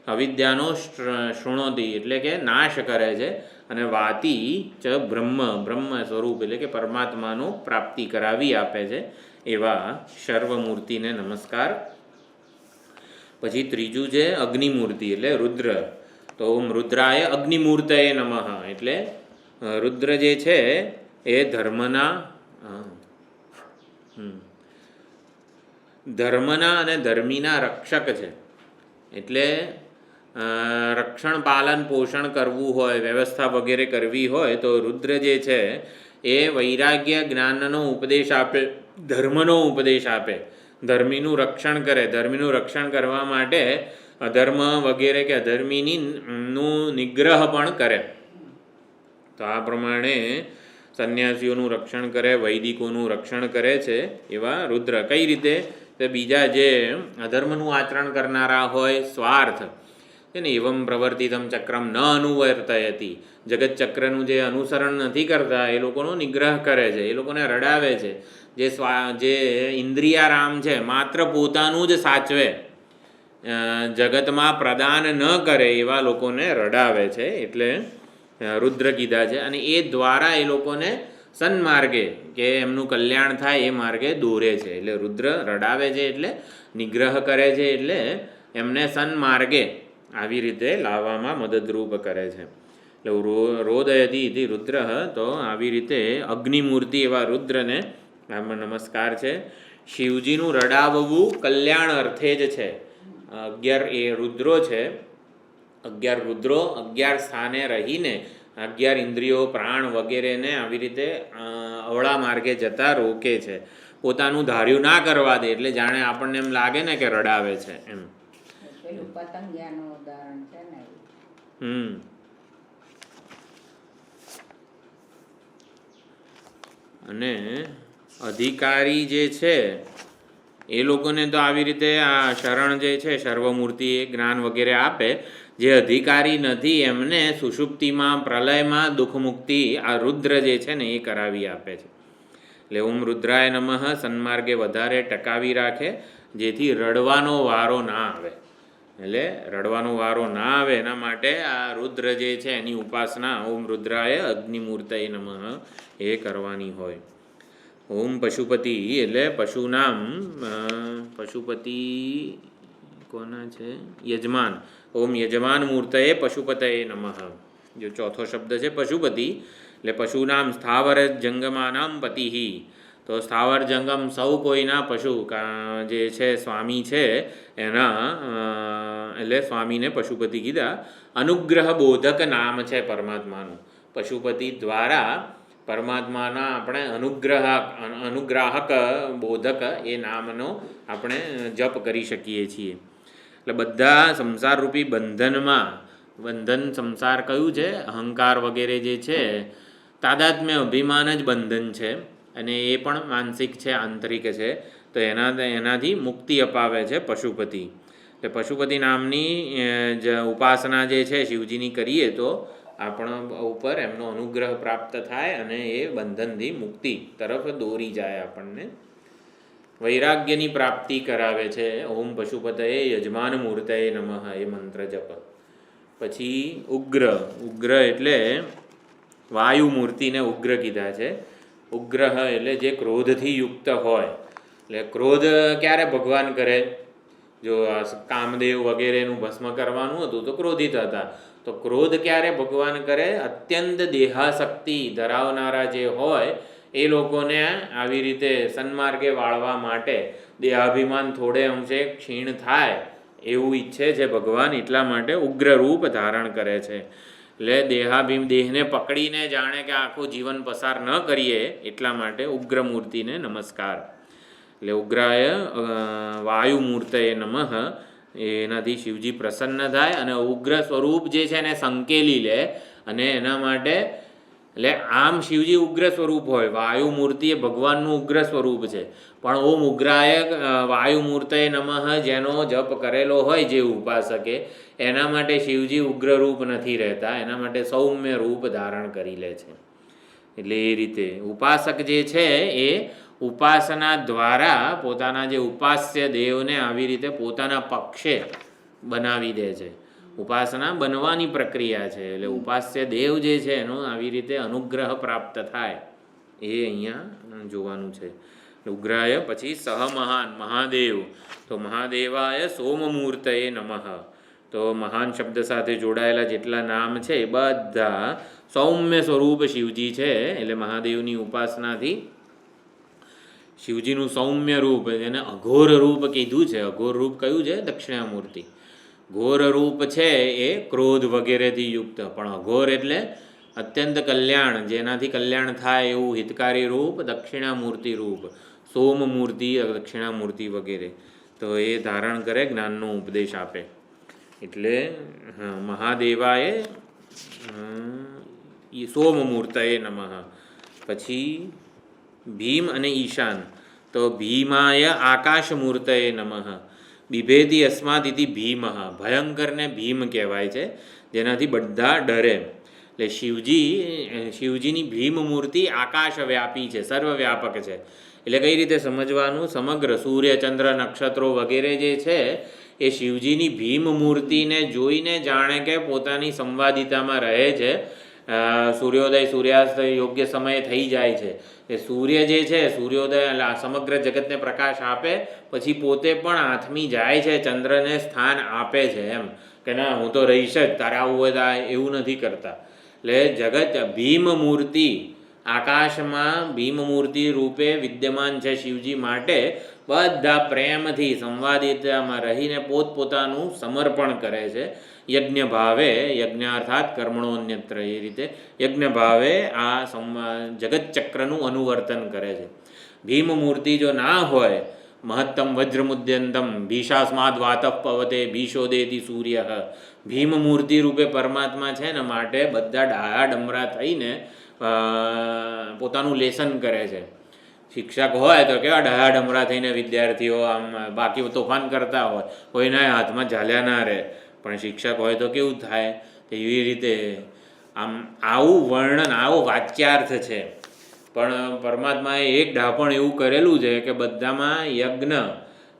Speaker 1: અવિદ્યાનો શૃણોતિ એટલે કે નાશ કરે છે, અને વાતી ચ બ્રહ્મ, બ્રહ્મ સ્વરૂપ એટલે કે પરમાત્માનો પ્રાપ્તિ કરાવી આપે છે એવા સર્વમૂર્તિને નમસ્કાર. પછી ત્રીજું છે અગ્નિમૂર્તિ એટલે રુદ્ર. તો ઓમ રુદ્રાય અગ્નિમૂર્તએ નમઃ એટલે રુદ્ર જે છે એ ધર્મના અને ધર્મીના રક્ષક છે. એટલે રક્ષણ પાલન પોષણ કરવું હોય, વ્યવસ્થા વગેરે કરવી હોય તો રુદ્ર જે છે એ વૈરાગ્ય જ્ઞાનનો ઉપદેશ આપે, ધર્મનો ઉપદેશ આપે, ધર્મીનું રક્ષણ કરે. ધર્મીનું રક્ષણ કરવા માટે અધર્મ વગેરે કે અધર્મીનું નિગ્રહ પણ કરે. તો આ પ્રમાણે સંન્યાસીઓનું રક્ષણ કરે, વૈદિકોનું રક્ષણ કરે છે એવા રુદ્ર. કઈ રીતે? તો બીજા જે અધર્મનું આચરણ કરનારા હોય, સ્વાર્થ છે ને, એવમ પ્રવર્તિતમ ચક્રમ ન અનુવર્તયતી, જગત ચક્રનું જે અનુસરણ નથી કરતા એ લોકોનો નિગ્રહ કરે છે, એ લોકોને રડાવે છે. જે ઇન્દ્રિયારામ છે, માત્ર પોતાનું જ સાચવે, જગતમાં પ્રદાન ન કરે એવા લોકોને રડાવે છે. એટલે રુદ્ર કીધા છે. અને એ દ્વારા એ લોકોને સન્માર્ગે, કે એમનું કલ્યાણ થાય એ માર્ગે દોરે છે. એટલે રુદ્ર રડાવે છે એટલે નિગ્રહ કરે છે, એટલે એમને સન્માર્ગે આવી રીતે લાવવામાં મદદરૂપ કરે છે. એટલે રોદયતી ઇતિ રુદ્ર. તો આવી રીતે અગ્નિમૂર્તિ એવા રુદ્રને નમસ્કાર છે. શિવજીનું રડાવવું કલ્યાણ અર્થે જ છે. 11 એ રુદ્રો છે. 11 રુદ્રો 11 સ્થાને રહીને 11 ઇન્દ્રિયો, પ્રાણ વગેરેને આવી રીતે અવળા માર્ગે જતા રોકે છે. પોતાનું ધાર્યું ના કરવા દે. એટલે જાણે આપણને એમ લાગે ને કે રડાવે છે એમ.
Speaker 3: પતંગિયાનું ઉદાહરણ છે ને.
Speaker 1: અને અધિકારી જે છે એ લોકોને તો આવી રીતે આ શરણ જે છે સર્વમૂર્તિ જ્ઞાન વગેરે આપે. જે અધિકારી નથી એમને સુષુપ્તિમાં, પ્રલયમાં દુઃખમુક્તિ આ રુદ્ર જે છે ને એ કરાવી આપે છે. એટલે ઓમ રુદ્રાય નમઃ સન્માર્ગે વધારે ટકાવી રાખે, જેથી રડવાનો વારો ના આવે. એટલે રડવાનો વારો ના આવે એના માટે આ રુદ્ર જે છે એની ઉપાસના ઓમ રુદ્રાય અગ્નિમૂર્તય નમઃ એ કરવાની હોય. ઓમ પશુપતિ એટલે પશુનામ, પશુપતિ કોના છે? યજમાન. ઓમ યજમાન મૂર્તયે પશુપતયે નમઃ. જો ચોથો શબ્દ છે પશુપતિ, એટલે પશુનામ સ્થાવર જંગમાનામ પતિહિ. તો સ્થાવર જંગમ સૌ કોઈના પશુ જે છે સ્વામી છે એના, એટલે સ્વામીને પશુપતિ કીધા. અનુગ્રહ બોધક નામ છે પરમાત્માનું. પશુપતિ દ્વારા પરમાત્માના આપણે અનુગ્રાહક બોધક એ નામનો આપણે જપ કરી શકીએ છીએ. એટલે બધા સંસારરૂપી બંધન સંસાર કયું છે? અહંકાર વગેરે જે છે, તાદાત્મ્ય અભિમાન જ બંધન છે. અને એ પણ માનસિક છે, આંતરિક છે. તો એનાથી મુક્તિ અપાવે છે પશુપતિ. એટલે પશુપતિ નામની ઉપાસના જે છે શિવજીની કરીએ તો આપણા ઉપર એમનો અનુગ્રહ પ્રાપ્ત થાય અને એ બંધનથી મુક્તિ તરફ દોરી જાય આપણને. વૈરાગ્યની પ્રાપ્તિ કરાવે છે. ઓમ પશુપતયે યજમાન મૂર્તયે નમઃ એ મંત્ર જપ. પછી ઉગ્ર એટલે વાયુ મૂર્તિને ઉગ્ર કીધા છે. ઉગ્ર એટલે જે ક્રોધથી યુક્ત હોય. એટલે ક્રોધ ક્યારે ભગવાન કરે? જો આ કામદેવ વગેરેનું ભસ્મ કરવાનું હતું તો ક્રોધિત હતા. તો ક્રોધ ક્યારે ભગવાન કરે? અત્યંત દેહાશક્તિ ધરાવનારા જે હોય એ લોકોને આવી રીતે સન્માર્ગે વાળવા માટે દેહાભિમાન થોડે અંશે ક્ષીણ થાય એવું ઈચ્છે છે ભગવાન. એટલા માટે ઉગ્ર રૂપ ધારણ કરે છે. એટલે દેહને પકડીને જાણે કે આખું જીવન પસાર ન કરીએ એટલા માટે ઉગ્ર મૂર્તિને નમસ્કાર. એટલે ઉગ્રાય વાયુમૂર્તએ નમઃ, એનાથી શિવજી પ્રસન્ન થાય અને ઉગ્ર સ્વરૂપ જે છે એને સંકેલી લે. અને એના માટે એટલે આમ શિવજી ઉગ્ર સ્વરૂપ હોય, વાયુમૂર્તિ એ ભગવાનનું ઉગ્ર સ્વરૂપ છે. પણ ઓમ ઉગ્રાય વાયુમૂર્તએ નમઃ જેનો જપ કરેલો હોય જે ઉપાસકે, એના માટે શિવજી ઉગ્ર રૂપ નથી રહેતા, એના માટે સૌમ્ય રૂપ ધારણ કરી લે છે. એટલે એ રીતે ઉપાસક જે છે એ ઉપાસના દ્વારા પોતાના જે ઉપાસ્ય દેવને આવી રીતે પોતાના પક્ષે બનાવી દે છે. ઉપાસના બનવાની પ્રક્રિયા છે. એટલે ઉપાસ્ય દેવ જે છે એનો આવી રીતે અનુગ્રહ પ્રાપ્ત થાય એ અહીંયા જોવાનું છે. ઉગ્રાય પછી સહમહાન મહાદેવ, તો મહાદેવાય સોમમૂર્તએ નમઃ. તો મહાન શબ્દ સાથે જોડાયેલા જેટલા નામ છે એ બધા સૌમ્ય સ્વરૂપ શિવજી છે. એટલે મહાદેવની ઉપાસનાથી શિવજીનું સૌમ્ય રૂપ, એને અઘોર રૂપ કીધું છે. અઘોર રૂપ કયું છે? દક્ષિણામૂર્તિ. ઘોર રૂપ છે એ ક્રોધ વગેરેથી યુક્ત, પણ અઘોર એટલે અત્યંત કલ્યાણ, જેનાથી કલ્યાણ થાય એવું હિતકારી રૂપ દક્ષિણામૂર્તિ રૂપ. સોમમૂર્તિ, દક્ષિણામૂર્તિ વગેરે તો એ ધારણ કરે, જ્ઞાનનો ઉપદેશ આપે. એટલે મહાદેવાએ સોમમૂર્તએ નમઃ. પછી ભીમ અને ઈશાન, તો ભીમાય આકાશમૂર્તએ નમઃ. બિભેદી અસ્માદ ઇતિ ભીમ, ભયંકરને ભીમ કહેવાય છે, જેનાથી બધા ડરે. એટલે શિવજીની ભીમ મૂર્તિ આકાશવ્યાપી છે, સર્વવ્યાપક છે. એટલે કઈ રીતે સમજવાનું? સમગ્ર સૂર્ય ચંદ્ર નક્ષત્રો વગેરે જે છે એ શિવજીની ભીમ મૂર્તિને જોઈને જાણે કે પોતાની સંવાદિતામાં રહે છે. સૂર્યોદય સૂર્યાસ્ત યોગ્ય સમયે થઈ જાય છે. એ સૂર્ય જે છે, સૂર્યોદય સમગ્ર જગતને પ્રકાશ આપે, પછી પોતે પણ આથમી જાય છે, ચંદ્રને સ્થાન આપે છે. એમ કે ના હું તો રહીશ જ, તારે આવું હોય તો એવું નથી કરતા. એટલે જગત ભીમ મૂર્તિ આકાશમાં ભીમ મૂર્તિ રૂપે વિદ્યમાન છે શિવજી માટે. બધા પ્રેમથી સંવાદિતામાં રહીને પોતપોતાનું સમર્પણ કરે છે. યજ્ઞ ભાવે, યજ્ઞ અર્થાત કર્મણોન્યત્ર, એ રીતે યજ્ઞ ભાવે આ જગતચક્રનું અનુવર્તન કરે છે. ભીમ મૂર્તિ જો ના હોય, મહત્તમ વજ્રમુદ્યંતમ ભીષાસ્માદ વાતઃ પવતે ભીષોદેતિ સૂર્ય, ભીમ મૂર્તિ રૂપે પરમાત્મા છે ને માટે બધા ડાયા ડમરા થઈને પોતાનું લેસન કરે છે. શિક્ષક હોય તો કેવા ડાયા ડમરા થઈને વિદ્યાર્થીઓ આમ બાકી તોફાન કરતા હોય, કોઈના હાથમાં ઝાલ્યા ના રહે. પણ શિક્ષક હોય તો કેવું થાય? એવી રીતે આમ આવું વર્ણન, આવો વાચ્યાર્થ છે. પણ પરમાત્માએ એક ડાપણ એવું કરેલું છે કે બધામાં યજ્ઞ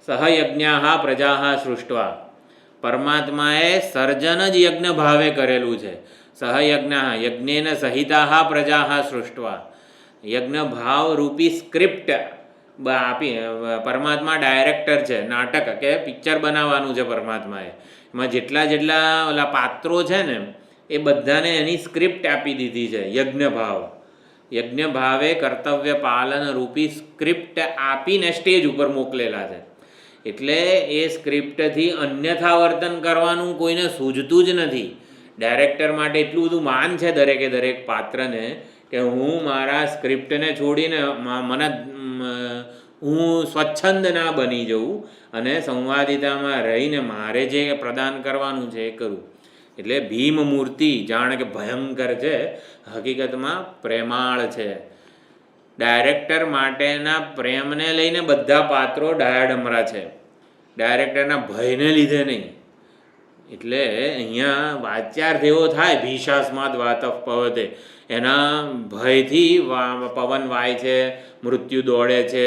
Speaker 1: સહયજ્ઞા પ્રજા સૃષ્ટવા, પરમાત્માએ સર્જન જ યજ્ઞ ભાવે કરેલું છે. સહયજ્ઞ યજ્ઞેન સહિતા પ્રજા સૃષ્ટવા, યજ્ઞ ભાવ રૂપી સ્ક્રિપ્ટ આપી. પરમાત્મા ડાયરેક્ટર છે, નાટક કે પિક્ચર બનાવવાનું છે પરમાત્માએ. એમાં જેટલા ઓલા પાત્રો છે ને એ બધાને એની સ્ક્રિપ્ટ આપી દીધી છે. યજ્ઞ ભાવે કર્તવ્ય પાલન રૂપી સ્ક્રિપ્ટ આપીને સ્ટેજ ઉપર મોકલેલા છે. એટલે એ સ્ક્રિપ્ટથી અન્યથા વર્તન કરવાનું કોઈને સૂઝતું જ નથી. ડાયરેક્ટર માટે એટલું બધું માન છે દરેકે દરેક પાત્રને કે હું મારા સ્ક્રિપ્ટને છોડીને હું સ્વચ્છંદ ના બની જવું અને સંવાદિતામાં રહીને મારે જે પ્રદાન કરવાનું છે એ કરું. એટલે ભીમ મૂર્તિ જાણે કે ભયંકર છે, હકીકતમાં પ્રેમાળ છે. ડાયરેક્ટર માટેના પ્રેમને લઈને બધા પાત્રો ડાયાડમરા છે, ડાયરેક્ટરના ભયને લીધે નહીં. એટલે અહીંયા વાચ્યાર્થ એવો થાય ભીષાસ્માદ વાતઃ પવતે, એના ભયથી પવન વાય છે, મૃત્યુ દોડે છે,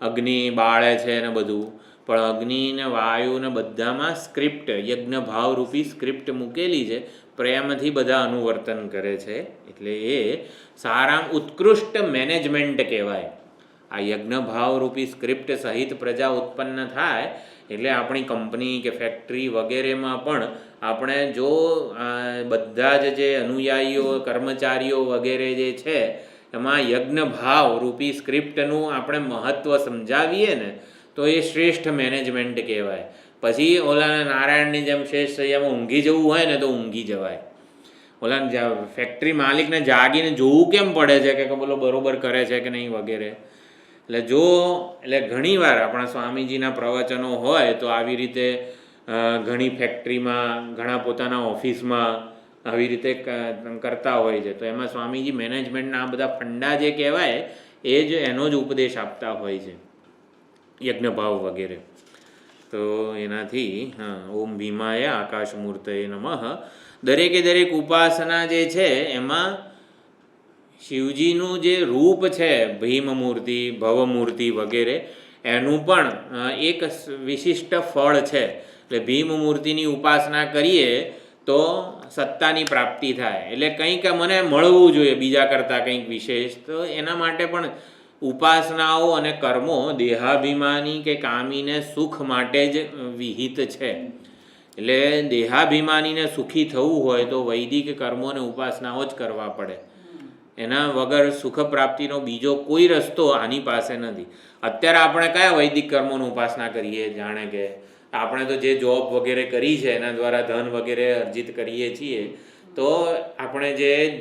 Speaker 1: અગ્નિ બાળે છે ને બધું. પણ અગ્નિ ને વાયુ ને બધામાં સ્ક્રિપ્ટ, યજ્ઞ ભાવરૂપી સ્ક્રિપ્ટ મૂકેલી છે. પ્રેમથી બધા અનુવર્તન કરે છે. એટલે એ સારામાં ઉત્કૃષ્ટ મેનેજમેન્ટ કહેવાય. આ યજ્ઞ ભાવરૂપી સ્ક્રિપ્ટ સહિત પ્રજા ઉત્પન્ન થાય એટલે આપણી કંપની કે ફેક્ટરી વગેરેમાં પણ આપણે જો બધા જ જે અનુયાયીઓ કર્મચારીઓ વગેરે જે છે એમાં યજ્ઞ ભાવ રૂપી સ્ક્રિપ્ટનું આપણે મહત્ત્વ સમજાવીએ ને તો એ શ્રેષ્ઠ મેનેજમેન્ટ કહેવાય. પછી ઓલાના નારાયણની જેમ શ્રેષ્ઠ સૈયામાં ઊંઘી જવું હોય ને તો ઊંઘી જવાય. ઓલા ફેક્ટરી માલિકને જાગીને જોવું કેમ પડે છે કે બોલો બરોબર કરે છે કે નહીં વગેરે. એટલે ઘણીવાર આપણા સ્વામીજીના પ્રવચનો હોય તો આવી રીતે ઘણી ફેક્ટરીમાં ઘણા પોતાના ઓફિસમાં આવી રીતે કરતા હોય છે. તો એમાં સ્વામીજી મેનેજમેન્ટના આ બધા ફંડા જે કહેવાય એ જ એનો જ ઉપદેશ આપતા હોય છે, યજ્ઞભાવ વગેરે. તો એનાથી ઓમ ભીમાય આકાશમૂર્તયે નમઃ. દરેક ઉપાસના જે છે એમાં શિવજીનું જે રૂપ છે ભીમમૂર્તિ ભવમૂર્તિ વગેરે એનું પણ એક વિશિષ્ટ ફળ છે. એટલે ભીમમૂર્તિની ઉપાસના કરીએ તો સત્તાની પ્રાપ્તિ થાય. એટલે કંઈક મને મળવું જોઈએ બીજા કરતાં કંઈક વિશેષ. તો એના માટે પણ ઉપાસનાઓ અને કર્મો દેહાભિમાની કે કામીને સુખ માટે જ વિહિત છે. એટલે દેહાભિમાનીને સુખી થવું હોય તો વૈદિક કર્મો અને ઉપાસનાઓ જ કરવા પડે. એના વગર સુખ પ્રાપ્તિનો બીજો કોઈ રસ્તો આની પાસે નથી. અત્યારે આપણે કયા વૈદિક કર્મોની ઉપાસના કરીએ? જાણે કે આપણે તો જે જોબ વગેરે કરી છે એના દ્વારા ધન વગેરે અર્જિત કરીએ છીએ. તો આપણે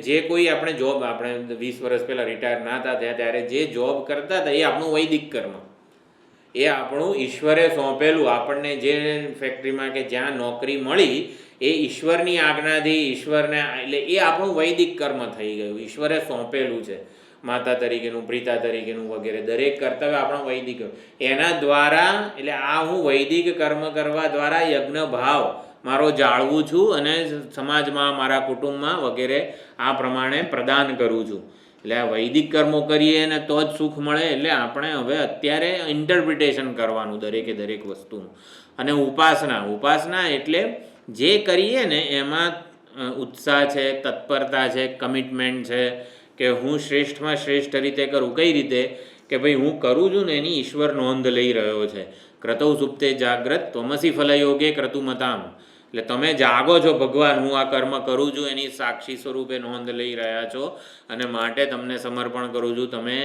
Speaker 1: જે કોઈ આપણે જોબ આપણે 20 વર્ષ પહેલાં રિટાયર ના થયા ત્યારે જે જોબ કરતા હતા એ આપણું વૈદિક કર્મ, એ આપણું ઈશ્વરે સોંપેલું. આપણને જે ફેક્ટરીમાં કે જ્યાં નોકરી મળી એ ઈશ્વરની આજ્ઞાથી ઈશ્વરને, એટલે એ આપણું વૈદિક કર્મ થઈ ગયું. ઈશ્વરે સોંપેલું છે માતા તરીકેનું, પિતા તરીકેનું વગેરે દરેક કર્તવ્ય આપણું વૈદિક. એના દ્વારા એટલે આ હું વૈદિક કર્મ કરવા દ્વારા યજ્ઞ ભાવ મારો જાળવું છું અને સમાજમાં મારા કુટુંબમાં વગેરે આ પ્રમાણે પ્રદાન કરું છું. એટલે આ વૈદિક કર્મો કરીએ ને તો જ સુખ મળે. એટલે આપણે હવે અત્યારે ઇન્ટરપ્રિટેશન કરવાનું દરેક વસ્તુનું. અને ઉપાસના એટલે જે કરીએ ને એમાં ઉત્સાહ છે, તત્પરતા છે, કમિટમેન્ટ છે કે હું શ્રેષ્ઠમાં શ્રેષ્ઠ રીતે કરું. કઈ રીતે? કે ભાઈ હું કરું છું ને એની ઈશ્વર નોંધ લઈ રહ્યો છે. ક્રતૌ સુપ્તે જાગ્રત ત્વમસી ફલયોગે ક્રતુમતામ. એટલે તમે જાગો છો ભગવાન, હું આ કર્મ કરું છું એની સાક્ષી સ્વરૂપે નોંધ લઈ રહ્યા છો અને માટે તમને સમર્પણ કરું છું, તમે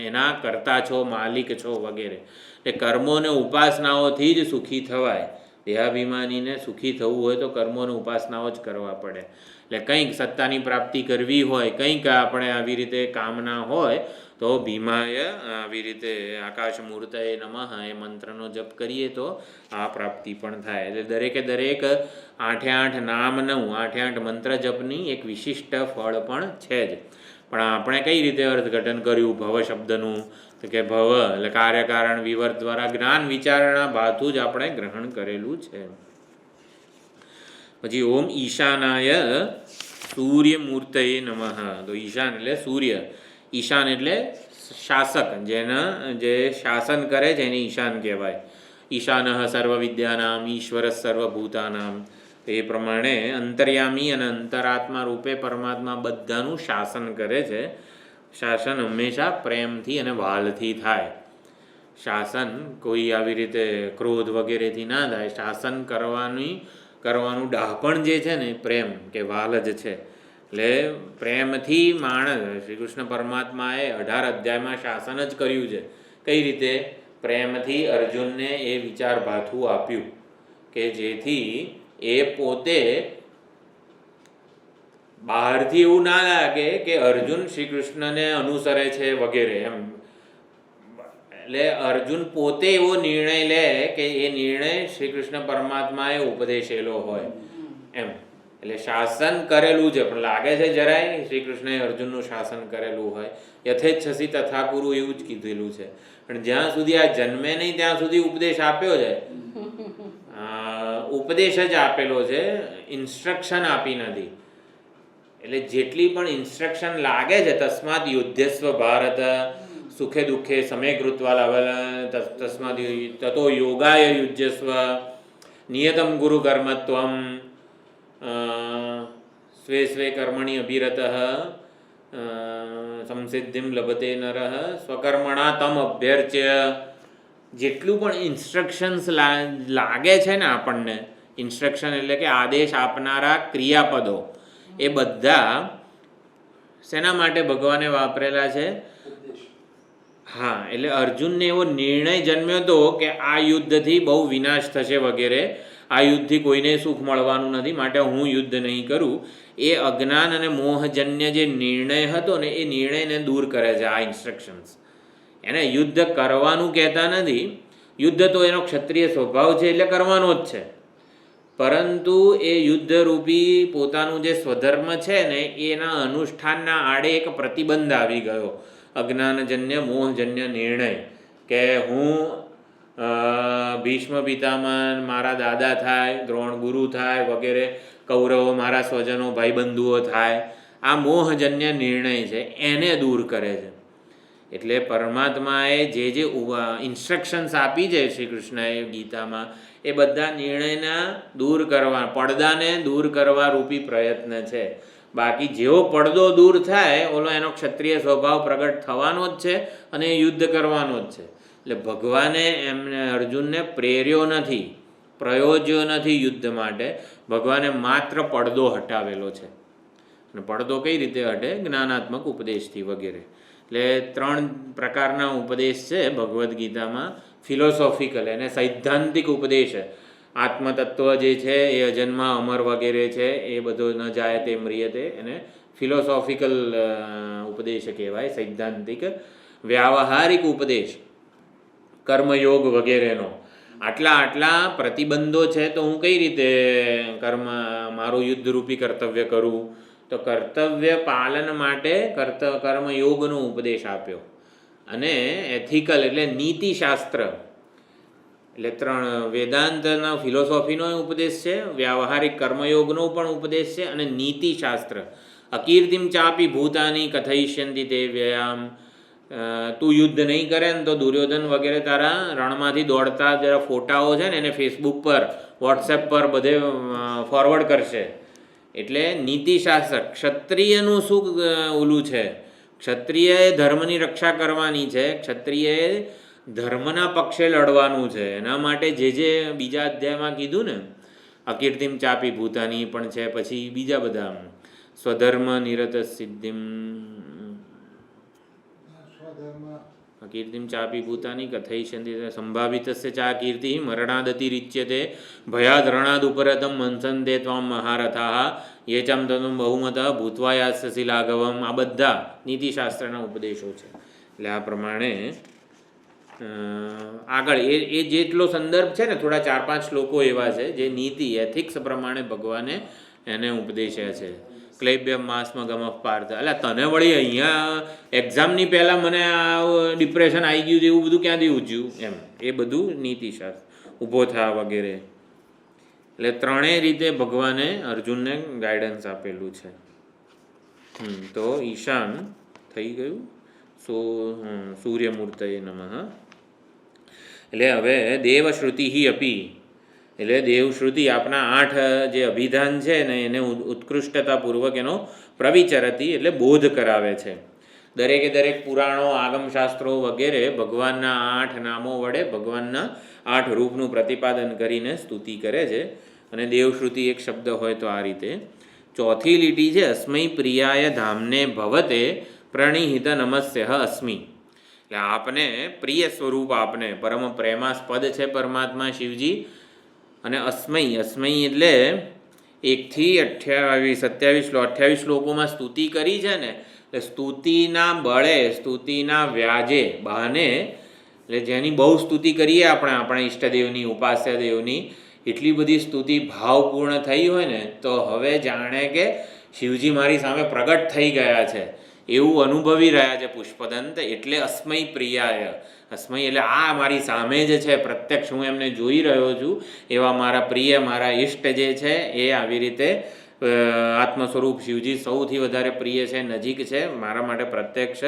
Speaker 1: એના કરતા છો, માલિક છો વગેરે. એટલે કર્મોને ઉપાસનાઓથી જ સુખી થવાય. દેહાભિમાનીને સુખી થવું હોય તો કર્મોને ઉપાસનાઓ જ કરવા પડે. એટલે કંઈક સત્તાની પ્રાપ્તિ કરવી હોય, કંઈક આપણે આવી રીતે કામના હોય તો ભીમાય આવી રીતે આકાશમૂર્તયે નમઃ એ મંત્રનો જપ કરીએ તો આ પ્રાપ્તિ પણ થાય. એટલે દરેક 8 નામનું 8 મંત્ર જપની એક વિશિષ્ટ ફળ પણ છે જ. પણ આપણે કઈ રીતે અર્થઘટન કર્યું ભવ શબ્દનું? તો કે ભવ એટલે કાર્યકારણ વિવર્ત દ્વારા જ્ઞાન વિચારણા ભાતું જ આપણે ગ્રહણ કરેલું છે. પછી ઓમ ઈશાનાય સૂર્યમૂર્તયે નમઃ. તો ઈશાન એટલે સૂર્ય, ઈશાન એટલે શાસક, જે શાસન કરે છે એને ઈશાન કહેવાય. ઈશાનઃ સર્વ વિદ્યાનામ ઈશ્વર સર્વભૂતાનામ. એ પ્રમાણે અંતર્યામી અને અંતરાત્મા રૂપે પરમાત્મા બધાનું શાસન કરે છે. શાસન હંમેશા પ્રેમથી અને વાલથી થાય. શાસન કોઈ આવી રીતે ક્રોધ વગેરેથી ના થાય. શાસન કરવાનું ડાહપણ જે છે ને પ્રેમ કે વાલ જ છે. એટલે પ્રેમથી માણસ, શ્રી કૃષ્ણ પરમાત્માએ 18 અધ્યાયમાં શાસન જ કર્યું છે. કઈ રીતે? પ્રેમથી અર્જુનને એ વિચાર ભાથું આપ્યું કે જેથી એ પોતે બહારથી એવું ના લાગે કે અર્જુન શ્રી કૃષ્ણને અનુસરે છે વગેરે એમ. એટલે અર્જુન પોતે એવો નિર્ણય લે કે એ નિર્ણય શ્રી કૃષ્ણ પરમાત્માએ ઉપદેશેલો હોય એમ. એટલે શાસન કરેલું છે પણ લાગે છે જરાય શ્રી કૃષ્ણએ અર્જુનનું શાસન કરેલું હોય. યથેચ્છસી તથા કુરુ એવું જ કીધેલું છે. પણ જ્યાં સુધી આ જન્મે નહીં ત્યાં સુધી ઉપદેશ આપ્યો છે. ઉપદેશ જ આપેલો છે, ઇન્સ્ટ્રક્શન આપી નથી. એટલે જેટલી પણ ઇન્સ્ટ્રક્શન લાગે છે તસ્માત યુદ્ધસ્વ ભારત સુખે દુઃખે સમે કૃત્વા લાવલ તસ્માત તતો યોગાય યુજ્યસ્વ નિયતમ ગુરુ કર્મત્વમ સ્વે સ્વે કર્મણિ અભિરતઃ સંસિદ્ધિમ લભતે નરઃ સ્વકર્મણા તમ અભ્યર્ચ્ય. જેટલું પણ ઇન્સ્ટ્રક્શન્સ લાગે છે ને આપણને, ઇન્સ્ટ્રક્શન એટલે કે આદેશ આપનારા ક્રિયાપદો, એ બધા શેના માટે ભગવાને વાપરેલા છે? હા, એટલે અર્જુનને એવો નિર્ણય જન્મ્યો હતો કે આ યુદ્ધથી બહુ વિનાશ થશે વગેરે, આ યુદ્ધથી કોઈને સુખ મળવાનું નથી, માટે હું યુદ્ધ નહીં કરું. એ અજ્ઞાન અને મોહજન્ય જે નિર્ણય હતો ને, એ નિર્ણયને દૂર કરે છે આ ઇન્સ્ટ્રક્શન્સ. એને યુદ્ધ કરવાનું કહેતા નથી, યુદ્ધ તો એનો ક્ષત્રિય સ્વભાવ છે એટલે કરવાનો જ છે, પરંતુ એ યુદ્ધરૂપી પોતાનું જે સ્વધર્મ છે ને, એના અનુષ્ઠાનના આડે એક પ્રતિબંધ આવી ગયો, અજ્ઞાનજન્ય મોહજન્ય નિર્ણય, કે હું ભીષ્મ પિતામહ મારા દાદા થાય, દ્રોણ ગુરુ થાય વગેરે, કૌરવો મારા સ્વજનો ભાઈબંધુઓ થાય. આ મોહજન્ય નિર્ણય છે, એને દૂર કરે છે. એટલે પરમાત્માએ જે ઇન્સ્ટ્રક્શન્સ આપી છે શ્રી કૃષ્ણએ ગીતામાં, એ બધા નિર્ણયના દૂર કરવા, પડદાને દૂર કરવા રૂપી પ્રયત્ન છે. બાકી જેવો પડદો દૂર થાય, ઓલો એનો ક્ષત્રિય સ્વભાવ પ્રગટ થવાનો જ છે અને યુદ્ધ કરવાનો જ છે. એટલે ભગવાને એમને અર્જુનને પ્રેર્યો નથી, પ્રયોજ્યો નથી યુદ્ધ માટે, ભગવાને માત્ર પડદો હટાવેલો છે. અને પડદો કઈ રીતે હટે? જ્ઞાનાત્મક ઉપદેશથી વગેરે. એટલે 3 પ્રકારના ઉપદેશ છે ભગવદ્ ગીતામાં. ફિલોસોફિકલ અને સૈદ્ધાંતિક ઉપદેશ, આત્મતત્વ જે છે એ અજન્મ અમર વગેરે છે, એ બધો ન જાય તે મ્રિયતે, એને ફિલોસોફિકલ ઉપદેશ કહેવાય, સૈદ્ધાંતિક. વ્યાવહારિક ઉપદેશ કર્મયોગ વગેરેનો, આટલા પ્રતિબંધો છે તો હું કઈ રીતે મારું યુદ્ધરૂપી કર્તવ્ય કરું? તો કર્તવ્ય પાલન માટે કર્મયોગનો ઉપદેશ આપ્યો. અને એથિકલ એટલે નીતિશાસ્ત્ર, એટલે 3 વેદાંતના ફિલોસોફીનો ઉપદેશ છે, વ્યાવહારિક કર્મયોગનો પણ ઉપદેશ છે, અને નીતિશાસ્ત્ર. અકીર્તિમ ચાપી ભૂતાની કથયિષ્યંતિ તે વ્યયામ. તું યુદ્ધ નહીં કરે ને તો દુર્યોધન વગેરે તારા રણમાંથી દોડતા જરા ફોટાઓ છે ને એને ફેસબુક પર, વોટ્સએપ પર બધે ફોરવર્ડ કરશે. એટલે નીતિશાસ્ત્ર, ક્ષત્રિયનું શું ઓલું છે? ક્ષત્રિયએ ધર્મની રક્ષા કરવાની છે, ક્ષત્રિયએ ધર્મના પક્ષે લડવાનું છે. એના માટે જે બીજા અધ્યાયમાં કીધું ને, અકીર્તિમ ચાપી ભૂતાની પણ છે, પછી બીજા બધા સ્વધર્મ નિરત સિદ્ધિમ, અકીર્તિમ ચાપી ભૂતાની કથયિષ્યંતિ સંભાવિતસ્ય ચા કીર્તિ મરણાદતિરિચ્યતે ભયાદ રણાદ ઉપરતમ મંથન્તે ત્વામ મહારથાઃ યે ચામ તનું બહુમતઃ ભૂત્વા યાસ્યસી લાઘવમ. આ બધા નીતિશાસ્ત્રના ઉપદેશો છે. એટલે આ પ્રમાણે આગળ એ જેટલો સંદર્ભ છે ને, થોડા 4-5 શ્લોકો એવા છે જે નીતિ એથિક્સ પ્રમાણે ભગવાને એને ઉપદેશ્યા છે. ક્લૈબ્યમ માસમાં ગમઃ પાર્થ. એટલે તને વળી અહીંયા એક્ઝામની પહેલાં મને આ ડિપ્રેશન આવી ગયું છે, એવું બધું ક્યાંથી ઉજ્યું એમ, એ બધું નીતિશાસ્ત્ર ઊભો થા વગેરે. એટલે 3 રીતે ભગવાને અર્જુનને ગાઈડન્સ આપેલું છે. તો ઈશાન થઈ ગયું. સૂર્યમૂર્તયે નમઃ. એટલે હવે દેવશ્રુતિ અપી, એટલે દેવશ્રુતિ આપણા 8 જે અભિધાન છે ને, એને ઉત્કૃષ્ટતાપૂર્વક એનો પ્રવિચરતી એટલે બોધ કરાવે છે. દરેક પુરાણો, આગમશાસ્ત્રો વગેરે ભગવાનના 8 નામો વડે ભગવાનના 8 રૂપનું પ્રતિપાદન કરીને સ્તુતિ કરે છે. અને દેવશ્રુતિ એક શબ્દ હોય તો આ રીતે. 4થી લીટી છે અસ્મૈ પ્રિયાય ધામને ભવતે પ્રણિહિત નમસ્ય અસ્મિ. એટલે આપને પ્રિય સ્વરૂપ, આપને પરમ પ્રેમાસ્પદ છે પરમાત્મા શિવજી. અને અસ્મૈ એટલે 1થી 28 શ્લોકોમાં સ્તુતિ કરી છે ને, એટલે સ્તુતિના બળે, સ્તુતિના વ્યાજે, બહાને, એટલે જેની બહુ સ્તુતિ કરીએ આપણે આપણા ઈષ્ટદેવની, ઉપાસ્ય દેવની, એટલી બધી સ્તુતિ ભાવપૂર્ણ થઈ હોય ને, તો હવે જાણે કે શિવજી મારી સામે પ્રગટ થઈ ગયા છે એવું અનુભવી રહ્યા છે પુષ્પદંત. એટલે અસ્મૈ પ્રિયાય, અસ્મૈ એટલે આ મારી સામે જ છે, પ્રત્યક્ષ હું એમને જોઈ રહ્યો છું, એવા મારા પ્રિય, મારા ઈષ્ટ જે છે એ આવી રીતે આત્મ સ્વરૂપ શિવજી સૌથી વધારે પ્રિય છે, નજીક છે, મારા માટે પ્રત્યક્ષ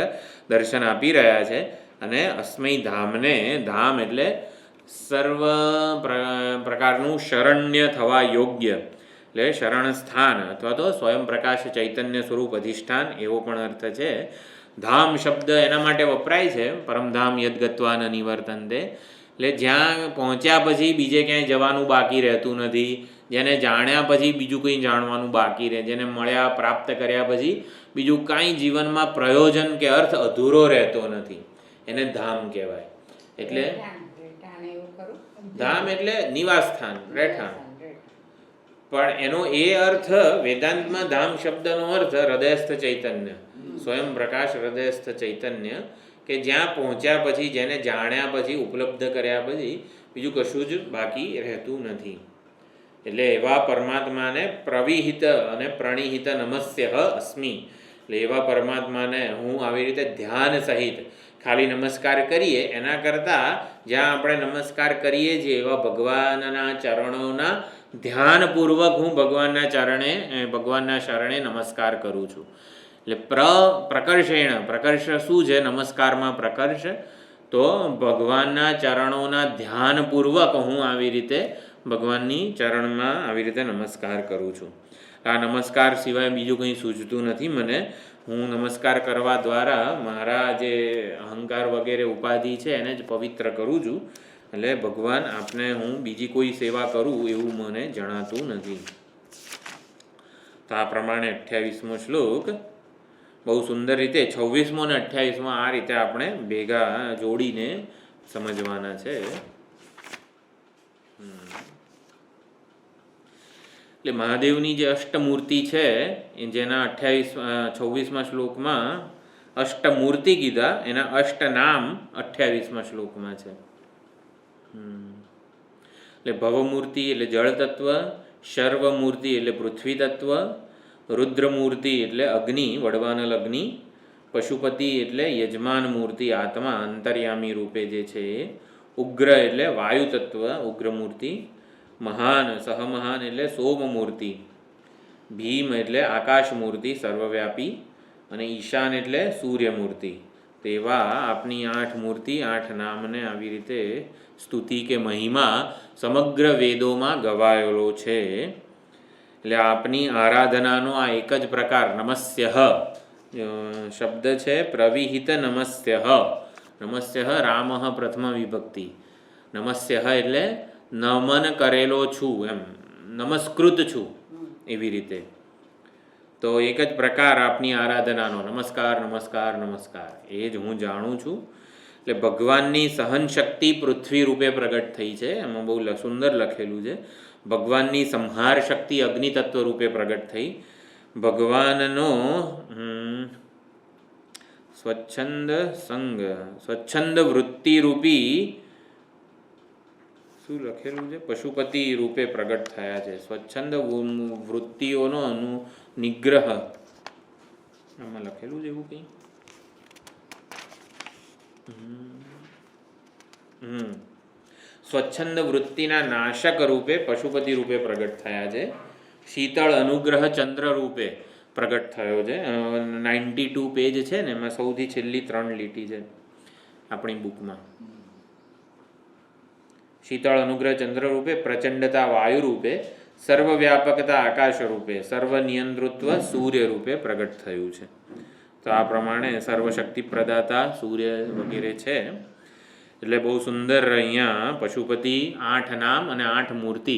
Speaker 1: દર્શન આપી રહ્યા છે. અને અસ્મૈ ધામને, ધામ એટલે સર્વ પ્રકારનું શરણ્ય થવા યોગ્ય, એટલે શરણ સ્થાન અથવા તો સ્વયં પ્રકાશ ચૈતન્ય સ્વરૂપ અધિષ્ઠાન એવો પણ અર્થ છે. ધામ શબ્દ એના માટે વપરાય છે, પરમધામ યદ્ગત્વા ન નિવર્તન્તે, એટલે જ્યાં પહોંચ્યા પછી બીજે ક્યાંય જવાનું બાકી રહેતું નથી, જેને જાણ્યા પછી બીજું કંઈ જાણવાનું બાકી રહે, જેને મળ્યા પ્રાપ્ત કર્યા પછી બીજું કાંઈ જીવનમાં પ્રયોજન કે અર્થ અધૂરો રહેતો નથી, એને ધામ કહેવાય. એટલે
Speaker 3: રહેઠાણ એવું ખરું?
Speaker 1: ધામ એટલે નિવાસ સ્થાન, રહેઠાણ. પણ એનો એ અર્થ વેદાંતમાં ધામ શબ્દનો અર્થ હૃદયસ્થ ચૈતન્ય, સ્વયં પ્રકાશ હૃદયસ્થ ચૈતન્ય, કે જ્યાં પહોંચ્યા પછી, જેને જાણ્યા પછી, ઉપલબ્ધ કર્યા પછી બીજું કશું જ બાકી રહેતું નથી. એટલે એવા પરમાત્માને પ્રવિહિત અને પ્રણિહિત નમસ્ય અસ્મિ, એટલે એવા પરમાત્માને હું આવી રીતે ધ્યાન સહિત ખાલી નમસ્કાર કરીએ એના કરતાં જ્યાં આપણે નમસ્કાર કરીએ છીએ એવા ભગવાનના ચરણોના ધ્યાનપૂર્વક હું ભગવાનના શરણે નમસ્કાર કરું છું. એટલે પ્રકર્ષેણ, પ્રકર્ષ શું છે નમસ્કારમાં પ્રકર્ષ? તો ભગવાનના ચરણોના ધ્યાનપૂર્વક હું આવી રીતે ભગવાનની ચરણમાં આવી રીતે નમસ્કાર કરું છું. આ નમસ્કાર સિવાય બીજું કંઈ સૂઝતું નથી મને. હું નમસ્કાર કરવા દ્વારા મારા જે અહંકાર વગેરે ઉપાધિ છે એને જ પવિત્ર કરું છું. એટલે ભગવાન આપને હું બીજી કોઈ સેવા કરું એવું મને જણાતું નથી. તો આ પ્રમાણે 28મો શ્લોક બહુ સુંદર રીતે 26મો અને 28મો આ રીતે આપણે ભેગા જોડીને સમજવાના છે. એટલે મહાદેવની જે અષ્ટમૂર્તિ છે જેના 26મા શ્લોકમાં અષ્ટમૂર્તિ કીધા, એના અષ્ટ નામ 28મા શ્લોકમાં છે. એટલે ભવમૂર્તિ એટલે જળ તત્વ, શર્વમૂર્તિ એટલે પૃથ્વી તત્વ, રુદ્રમૂર્તિ એટલે અગ્નિ, વડવાનલ અગ્નિ, પશુપતિ એટલે યજમાન મૂર્તિ આત્મા અંતર્યામી રૂપે જે છે એ, ઉગ્ર એટલે વાયુ તત્વ ઉગ્રમૂર્તિ, મહાન સહમહાન એટલે સોમમૂર્તિ, ભીમ એટલે આકાશ મૂર્તિ સર્વવ્યાપી, અને ઈશાન એટલે સૂર્યમૂર્તિ. તેવા આપની 8 મૂર્તિ 8 નામને આવી રીતે સ્તુતિ કે મહિમા સમગ્ર વેદોમાં ગવાયેલો છે. એટલે આપની આરાધનાનો આ એક જ પ્રકાર નમસ્ય શબ્દ છે, પ્રવિહિત નમસ્ય. નમસ્ય રામ પ્રથમ વિભક્તિ, નમસ્ય એટલે નમન કરેલો છું, એમ નમસ્કૃત છું એવી રીતે. તો એક જ પ્રકાર આપની આરાધનાનો નમસ્કાર નમસ્કાર નમસ્કાર એ જ હું જાણું છું. એટલે ભગવાનની સહન શક્તિ પૃથ્વી રૂપે પ્રગટ થઈ છે, એમાં બહુ સુંદર લખેલું છે. ભગવાનની સંહાર શક્તિ અગ્નિ તત્વ રૂપે પ્રગટ થઈ. ભગવાનનો સ્વચ્છંદ વૃત્તિરૂપી શું લખેલું છે, પશુપતિ રૂપે પ્રગટ થયા છે. સ્વચ્છંદ વૃત્તિઓનો નિગ્રહ આમાં લખેલું છે એવું કંઈ. સ્વચ્છંદ વૃત્તિના નાશક રૂપે પશુપતિ રૂપે પ્રગટ થયા છે. શીતળ અનુગ્રહ ચંદ્ર રૂપે પ્રગટ થયો છે. 92 પેજ છે ને એમાં સૌથી છેલ્લી 3 લીટી છે આપણી બુકમાં. શીતળ અનુગ્રહ ચંદ્ર રૂપે, પ્રચંડતા વાયુ રૂપે, સર્વવ્યાપકતા આકાશ રૂપે, સર્વનિયંતૃત્વ સૂર્ય રૂપે પ્રગટ થયું છે. તો આ પ્રમાણે સર્વશક્તિ પ્રદાતા સૂર્ય વગેરે છે. એટલે બહુ સુંદર અહીંયા પશુપતિ 8 નામ અને 8 મૂર્તિ.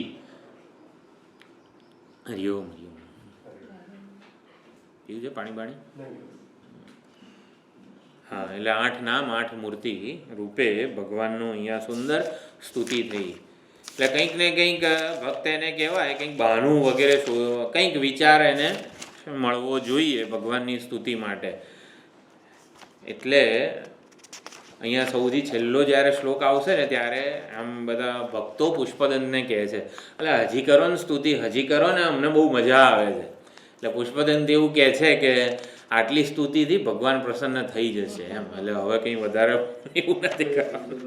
Speaker 1: હરિઓમ હરિઓમ. એવું છે પાણી? હા, એટલે 8 નામ 8 મૂર્તિ રૂપે ભગવાનનું અહીંયા સુંદર સ્તુતિ થઈ. એટલે કંઈક ને કંઈક ભક્ત એને કહેવાય કંઈક બહાનું વગેરે કંઈક વિચાર એને મળવો જોઈએ ભગવાનની સ્તુતિ માટે. એટલે અહીંયા સૌથી છેલ્લો જ્યારે શ્લોક આવશે ને ત્યારે આમ બધા ભક્તો પુષ્પદંતને કહે છે, એટલે હજી કરો ને સ્તુતિ, હજી કરો ને, અમને બહુ મજા આવે છે. એટલે પુષ્પદંત એવું કહે છે કે આટલી સ્તુતિથી ભગવાન પ્રસન્ન થઈ જશે એમ, એટલે હવે કંઈ વધારે એવું નથી કરવાનું.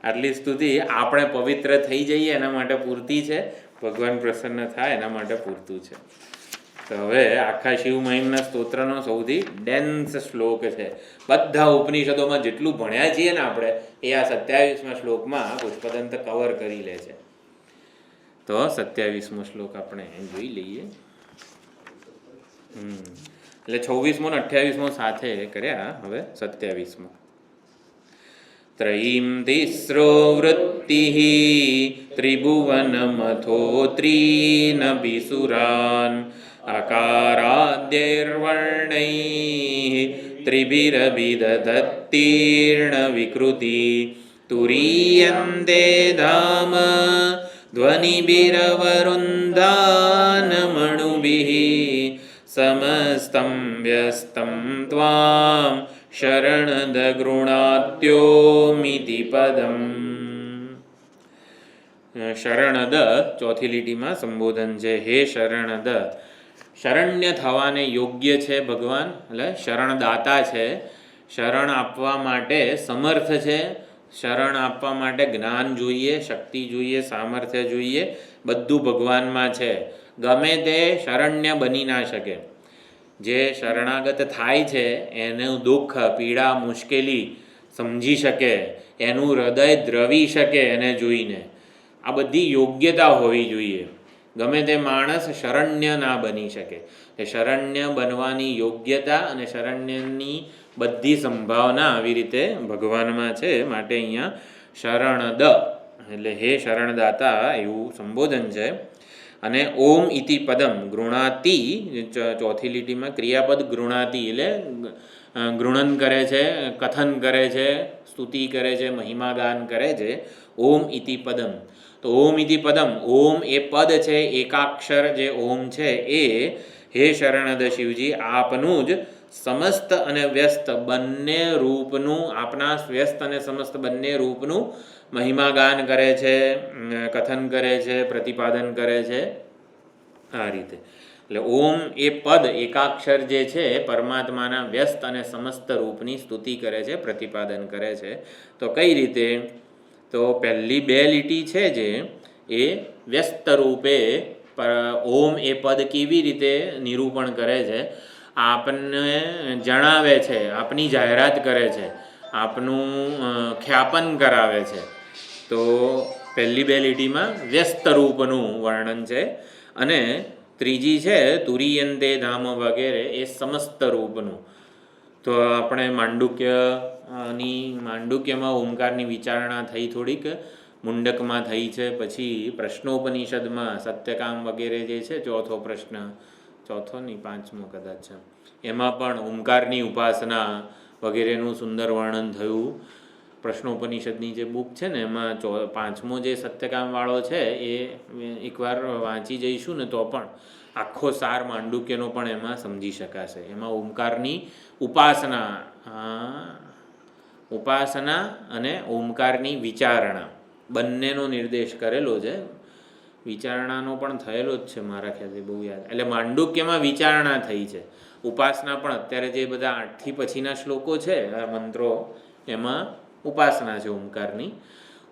Speaker 1: આટલી સ્તુતિ આપણે પવિત્ર થઈ જઈએ એના માટે પૂરતી છે, ભગવાન પ્રસન્ન થાય એના માટે પૂરતું છે. તો હવે આખા શિવ મહિમના સ્તોત્રનો સૌથી ડેન્સ શ્લોક છે. બધા ઉપનિષદોમાં જેટલું ભણ્યા છીએ ને આપણે એ આ 27મા શ્લોકમાં પુષ્પદંત કવર કરી લે છે. તો 27મો શ્લોક આપણે જોઈ લઈએ. એટલે 26મો ને 28મો સાથે કર્યા. હવે 27મો. ત્રયીમ તિસ્રો વૃત્તિઃ ત્રિભુવનમથોત્રીન બિસુરાન આકારાદ્યૈર્વર્ણૈઃ ત્રિભિરભિદધત્તીર્ણ વિકૃતિ તુરીયન્તે ધામ ધ્વનિભિરવરુન્દાનમણુભિઃ સમસ્તં વ્યસ્તં ત્વાં શરણદ ગૃણાત્યોમિતિ પદમ. શરણદ ચોથી લીટીમાં સંબોધન છે. હે શરણદ, શરણ્ય થવાને યોગ્ય છે ભગવાન, એટલે શરણદાતા છે, શરણ આપવા માટે સમર્થ છે. શરણ આપવા માટે જ્ઞાન જોઈએ, શક્તિ જોઈએ, સામર્થ્ય જોઈએ, બધું ભગવાનમાં છે. ગમે તે શરણ્ય બની ના શકે. જે શરણાગત થાય છે એનું દુઃખ, પીડા, મુશ્કેલી સમજી શકે, એનું હૃદય દ્રવી શકે એને જોઈને. આ બધી યોગ્યતા હોવી જોઈએ. ગમે તે માણસ શરણ્ય ના બની શકે. એ શરણ્ય બનવાની યોગ્યતા અને શરણ્યની બધી સંભાવના આવી રીતે ભગવાનમાં છે. માટે અહીંયા શરણદ એટલે હે શરણદાતા એવું સંબોધન છે. અને ઓમ ઇતિ પદમ ગૃણાતિ, ચોથી લીટીમાં ક્રિયાપદ ગૃણાતિ એટલે ગૃણન કરે છે, કથન કરે છે, સ્તુતિ કરે છે, મહિમાગાન કરે છે. ઓમ ઇતિ પદમ. તો ઓમ ઇતિ પદમ, ઓમ એ પદ છે, એકાક્ષર જે ઓમ છે એ હે શરણદ શિવજી આપનું જ સમસ્ત અને વ્યસ્ત બંને રૂપનું, આપના વ્યસ્ત અને સમસ્ત બંને રૂપનું મહિમાગાન કરે છે, કથન કરે છે, પ્રતિપાદન કરે છે. આ રીતે એટલે ઓમ એ પદ એકાક્ષર જે છે પરમાત્માના વ્યસ્ત અને સમસ્ત રૂપની સ્તુતિ કરે છે, પ્રતિપાદન કરે છે. તો કઈ રીતે? તો પહેલી બે લીટી છે જે એ વ્યસ્ત રૂપે ઓમ એ પદ કેવી રીતે નિરૂપણ કરે છે, આપને જણાવે છે, આપની જાહેરાત કરે છે, આપનું ખ્યાપન કરાવે છે. તો પહેલી બે લીટીમાં વ્યસ્ત રૂપનું વર્ણન છે. અને ત્રીજી છે તુરીયંતે ધામ વગેરે એ સમસ્ત રૂપનું. તો આપણે માંડુક્યમાં ઓમકારની વિચારણા થઈ, થોડીક મુંડકમાં થઈ છે. પછી પ્રશ્નોપનિષદમાં સત્યકામ વગેરે જે છે, ચોથો પ્રશ્ન, ચોથો નહીં પાંચમો કદાચ છે, એમાં પણ ઓમકારની ઉપાસના વગેરેનું સુંદર વર્ણન થયું. પ્રશ્નોપનિષદની જે બુક છે ને એમાં પાંચમો જે સત્યકામવાળો છે એ એકવાર વાંચી જઈશું ને તો પણ આખો સાર માંડુક્યનો પણ એમાં સમજી શકાશે. એમાં ઓમકારની ઉપાસના અને ઓમકારની વિચારણા બંનેનો નિર્દેશ કરેલો છે. વિચારણાનો પણ થયેલો જ છે મારા ખ્યાલથી, બહુ યાદ. એટલે માંડુક્યમાં વિચારણા થઈ છે, ઉપાસના પણ અત્યારે જે બધા 8થી પછીના શ્લોકો છે મંત્રો એમાં ઉપાસના છે ઓમકારની.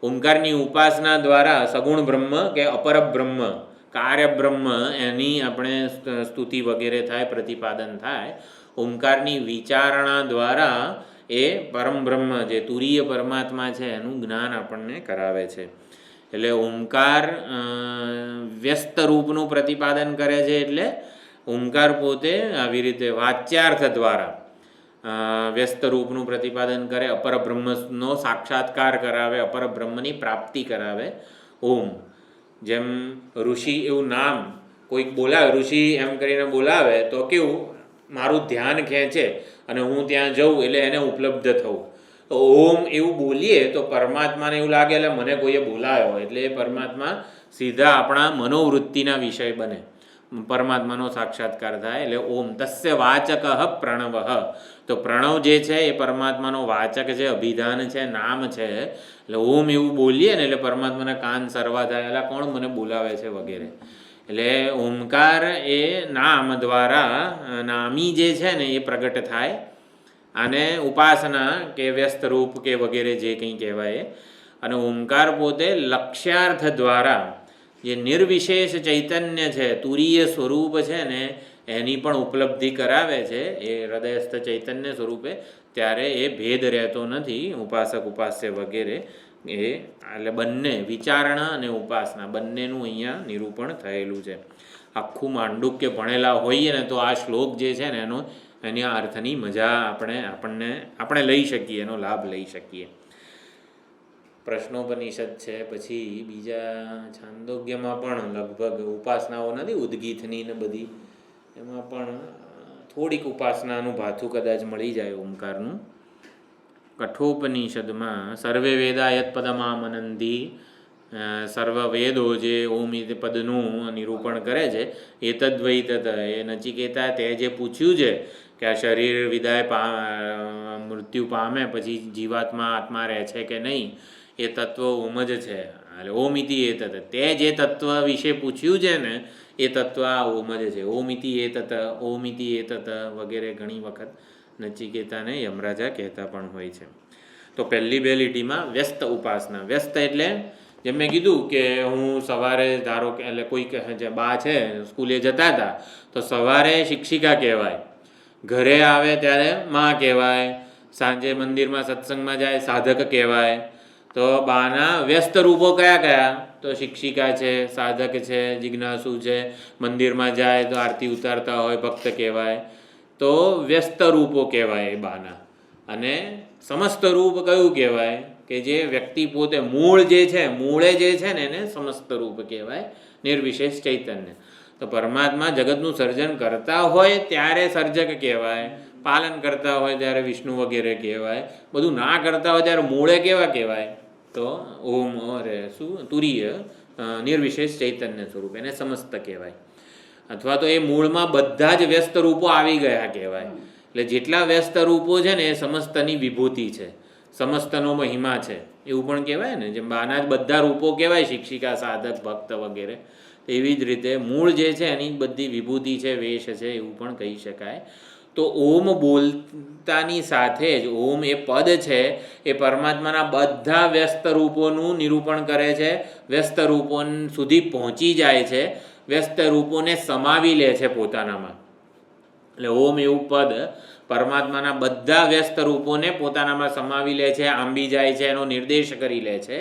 Speaker 1: ઓમકારની ઉપાસના દ્વારા સગુણ બ્રહ્મ કે અપર બ્રહ્મ, કાર્ય બ્રહ્મ એની આપણે સ્તુતિ વગેરે થાય, પ્રતિપાદન થાય. ઓમકારની વિચારણા દ્વારા એ પરમ બ્રહ્મ જે તુરીય પરમાત્મા છે એનું જ્ઞાન આપણને કરાવે છે. એટલે ઓમકાર વ્યસ્ત રૂપનું પ્રતિપાદન કરે છે. એટલે ઓમકાર પોતે આવી રીતે વાચ્યાર્થ દ્વારા વ્યસ્ત રૂપનું પ્રતિપાદન કરે, અપર બ્રહ્મનો સાક્ષાત્કાર કરાવે, અપર બ્રહ્મની પ્રાપ્તિ કરાવે. ઓમ જેમ ઋષિ એવું નામ કોઈક બોલાવે, ઋષિ એમ કરીને બોલાવે તો કેવું મારું ધ્યાન ખેંચે અને હું ત્યાં જઉં એટલે એને ઉપલબ્ધ થવું. તો ઓમ એવું બોલીએ તો પરમાત્માને એવું લાગે એટલે મને કોઈએ બોલાવ્યો, એટલે એ પરમાત્મા સીધા આપણા મનોવૃત્તિના વિષય બને, પરમાત્માનો સાક્ષાત્કાર થાય. એટલે ઓમ તસ્ય વાચક પ્રણવ. તો પ્રણવ જે છે એ પરમાત્માનો વાચક છે, અભિધાન છે, નામ છે. એટલે ઓમ એવું બોલીએ ને એટલે પરમાત્માના કાન સરવા થાય, એટલે કોણ મને બોલાવે છે વગેરે. એટલે ઓમકાર એ નામ દ્વારા નામી જે છે ને એ પ્રગટ થાય. અને ઉપાસના કે વ્યસ્ત રૂપ કે વગેરે જે કંઈ કહેવાય. અને ઓમકાર પોતે લક્ષ્યાર્થ દ્વારા જે નિર્વિશેષ ચૈતન્ય છે, તુરીય સ્વરૂપ છે ને એની પણ ઉપલબ્ધિ કરાવે છે એ હૃદયસ્થ ચૈતન્ય સ્વરૂપે. ત્યારે એ ભેદ રહેતો નથી ઉપાસક ઉપાસ્ય વગેરે એટલે બંને વિચારણા અને ઉપાસના બંનેનું અહીંયા નિરૂપણ થયેલું છે. આખું માંડુક્ય ભણેલા હોઈએ ને તો આ શ્લોક જે છે ને એની અર્થની મજા આપણે લઈ શકીએ, એનો લાભ લઈ શકીએ. પ્રશ્નોપનિષદ છે, પછી બીજા છાંદોગ્યમાં પણ લગભગ ઉપાસનાઓ નથી, ઉદ્ગીતની ને બધી, એમાં પણ થોડીક ઉપાસનાનું ભાથું કદાચ મળી જાય ઓમકારનું. કઠોપનિષદમાં સર્વે વેદા યત પદમામનંદી, સર્વ વેદો જે ઓમ એ પદનું નિરૂપણ કરે છે, એતદ્વૈ તત, એ નચિકેતા તે જે પૂછ્યું છે કે આ શરીર વિદાય મૃત્યુ પામે પછી જીવાત્મા આત્મા રહે છે કે નહીં, એ તત્વ ઓમ જ છે. એટલે ઓમ ઇતિ એ તત, તે જે તત્વ વિશે પૂછ્યું છે ને એ તત્વ આ ઓમ જ છે. ઓમ ઇતિ એ તત, ઓમ ઇતિ એ તત વગેરે ઘણી વખત નચિકેતાને યમરાજા કહેતા પણ હોય છે. તો પહેલી બે લીટીમાં વ્યસ્ત ઉપાસના. વ્યસ્ત એટલે જેમ મેં કીધું કે હું સવારે ધારો કે એટલે કોઈ જે બા છે સ્કૂલે જતા હતા તો સવારે શિક્ષિકા કહેવાય, ઘરે આવે ત્યારે માં કહેવાય, સાંજે મંદિરમાં સત્સંગમાં જાય સાધક કહેવાય. તો બાના વ્યસ્ત રૂપો કયા કયા? તો શિક્ષિકા છે, સાધક છે, જિજ્ઞાસુ છે, મંદિરમાં જાય તો આરતી ઉતારતા હોય ભક્ત કહેવાય. તો વ્યસ્ત રૂપો કહેવાય એ બાના. અને સમસ્ત રૂપ કયું કહેવાય? કે જે વ્યક્તિ પોતે મૂળ જે છે, મૂળે જે છે ને એને સમસ્ત રૂપ કહેવાય, નિર્વિશેષ ચૈતન્ય. તો પરમાત્મા જગતનું સર્જન કરતા હોય ત્યારે સર્જક કહેવાય, પાલન કરતા હોય ત્યારે વિષ્ણુ વગેરે કહેવાય, બધું ના કરતા હોય ત્યારે મૂળે કેવા કહેવાય? તો ઓમ તુરીય નિર્વિશેષ ચૈતન્ય સ્વરૂપ, એને સમસ્ત કહેવાય. અથવા તો એ મૂળમાં બધા જ વ્યસ્ત રૂપો આવી ગયા કહેવાય. એટલે જેટલા વ્યસ્ત રૂપો છે ને એ સમસ્તની વિભૂતિ છે, સમસ્તનો મહિમા છે, એવું પણ કહેવાય ને. જેમ બાના જ બધા રૂપો કહેવાય, શિક્ષિકા, સાધક, ભક્ત વગેરે, એવી જ રીતે મૂળ જે છે એની બધી વિભૂતિ છે, વેશ છે, એવું પણ કહી શકાય. તો ઓમ બોલતાની સાથે જ ઓમ એ પદ છે એ પરમાત્માના બધા વ્યસ્ત રૂપોનું નિરૂપણ કરે છે, વ્યસ્ત રૂપો સુધી પહોંચી જાય છે, વ્યસ્ત રૂપોને સમાવી લે છે પોતાનામાં. એટલે ઓમ એવું પદ પરમાત્માના બધા વ્યસ્ત રૂપોને પોતાનામાં સમાવી લે છે, આંબી જાય છે, એનો નિર્દેશ કરી લે છે.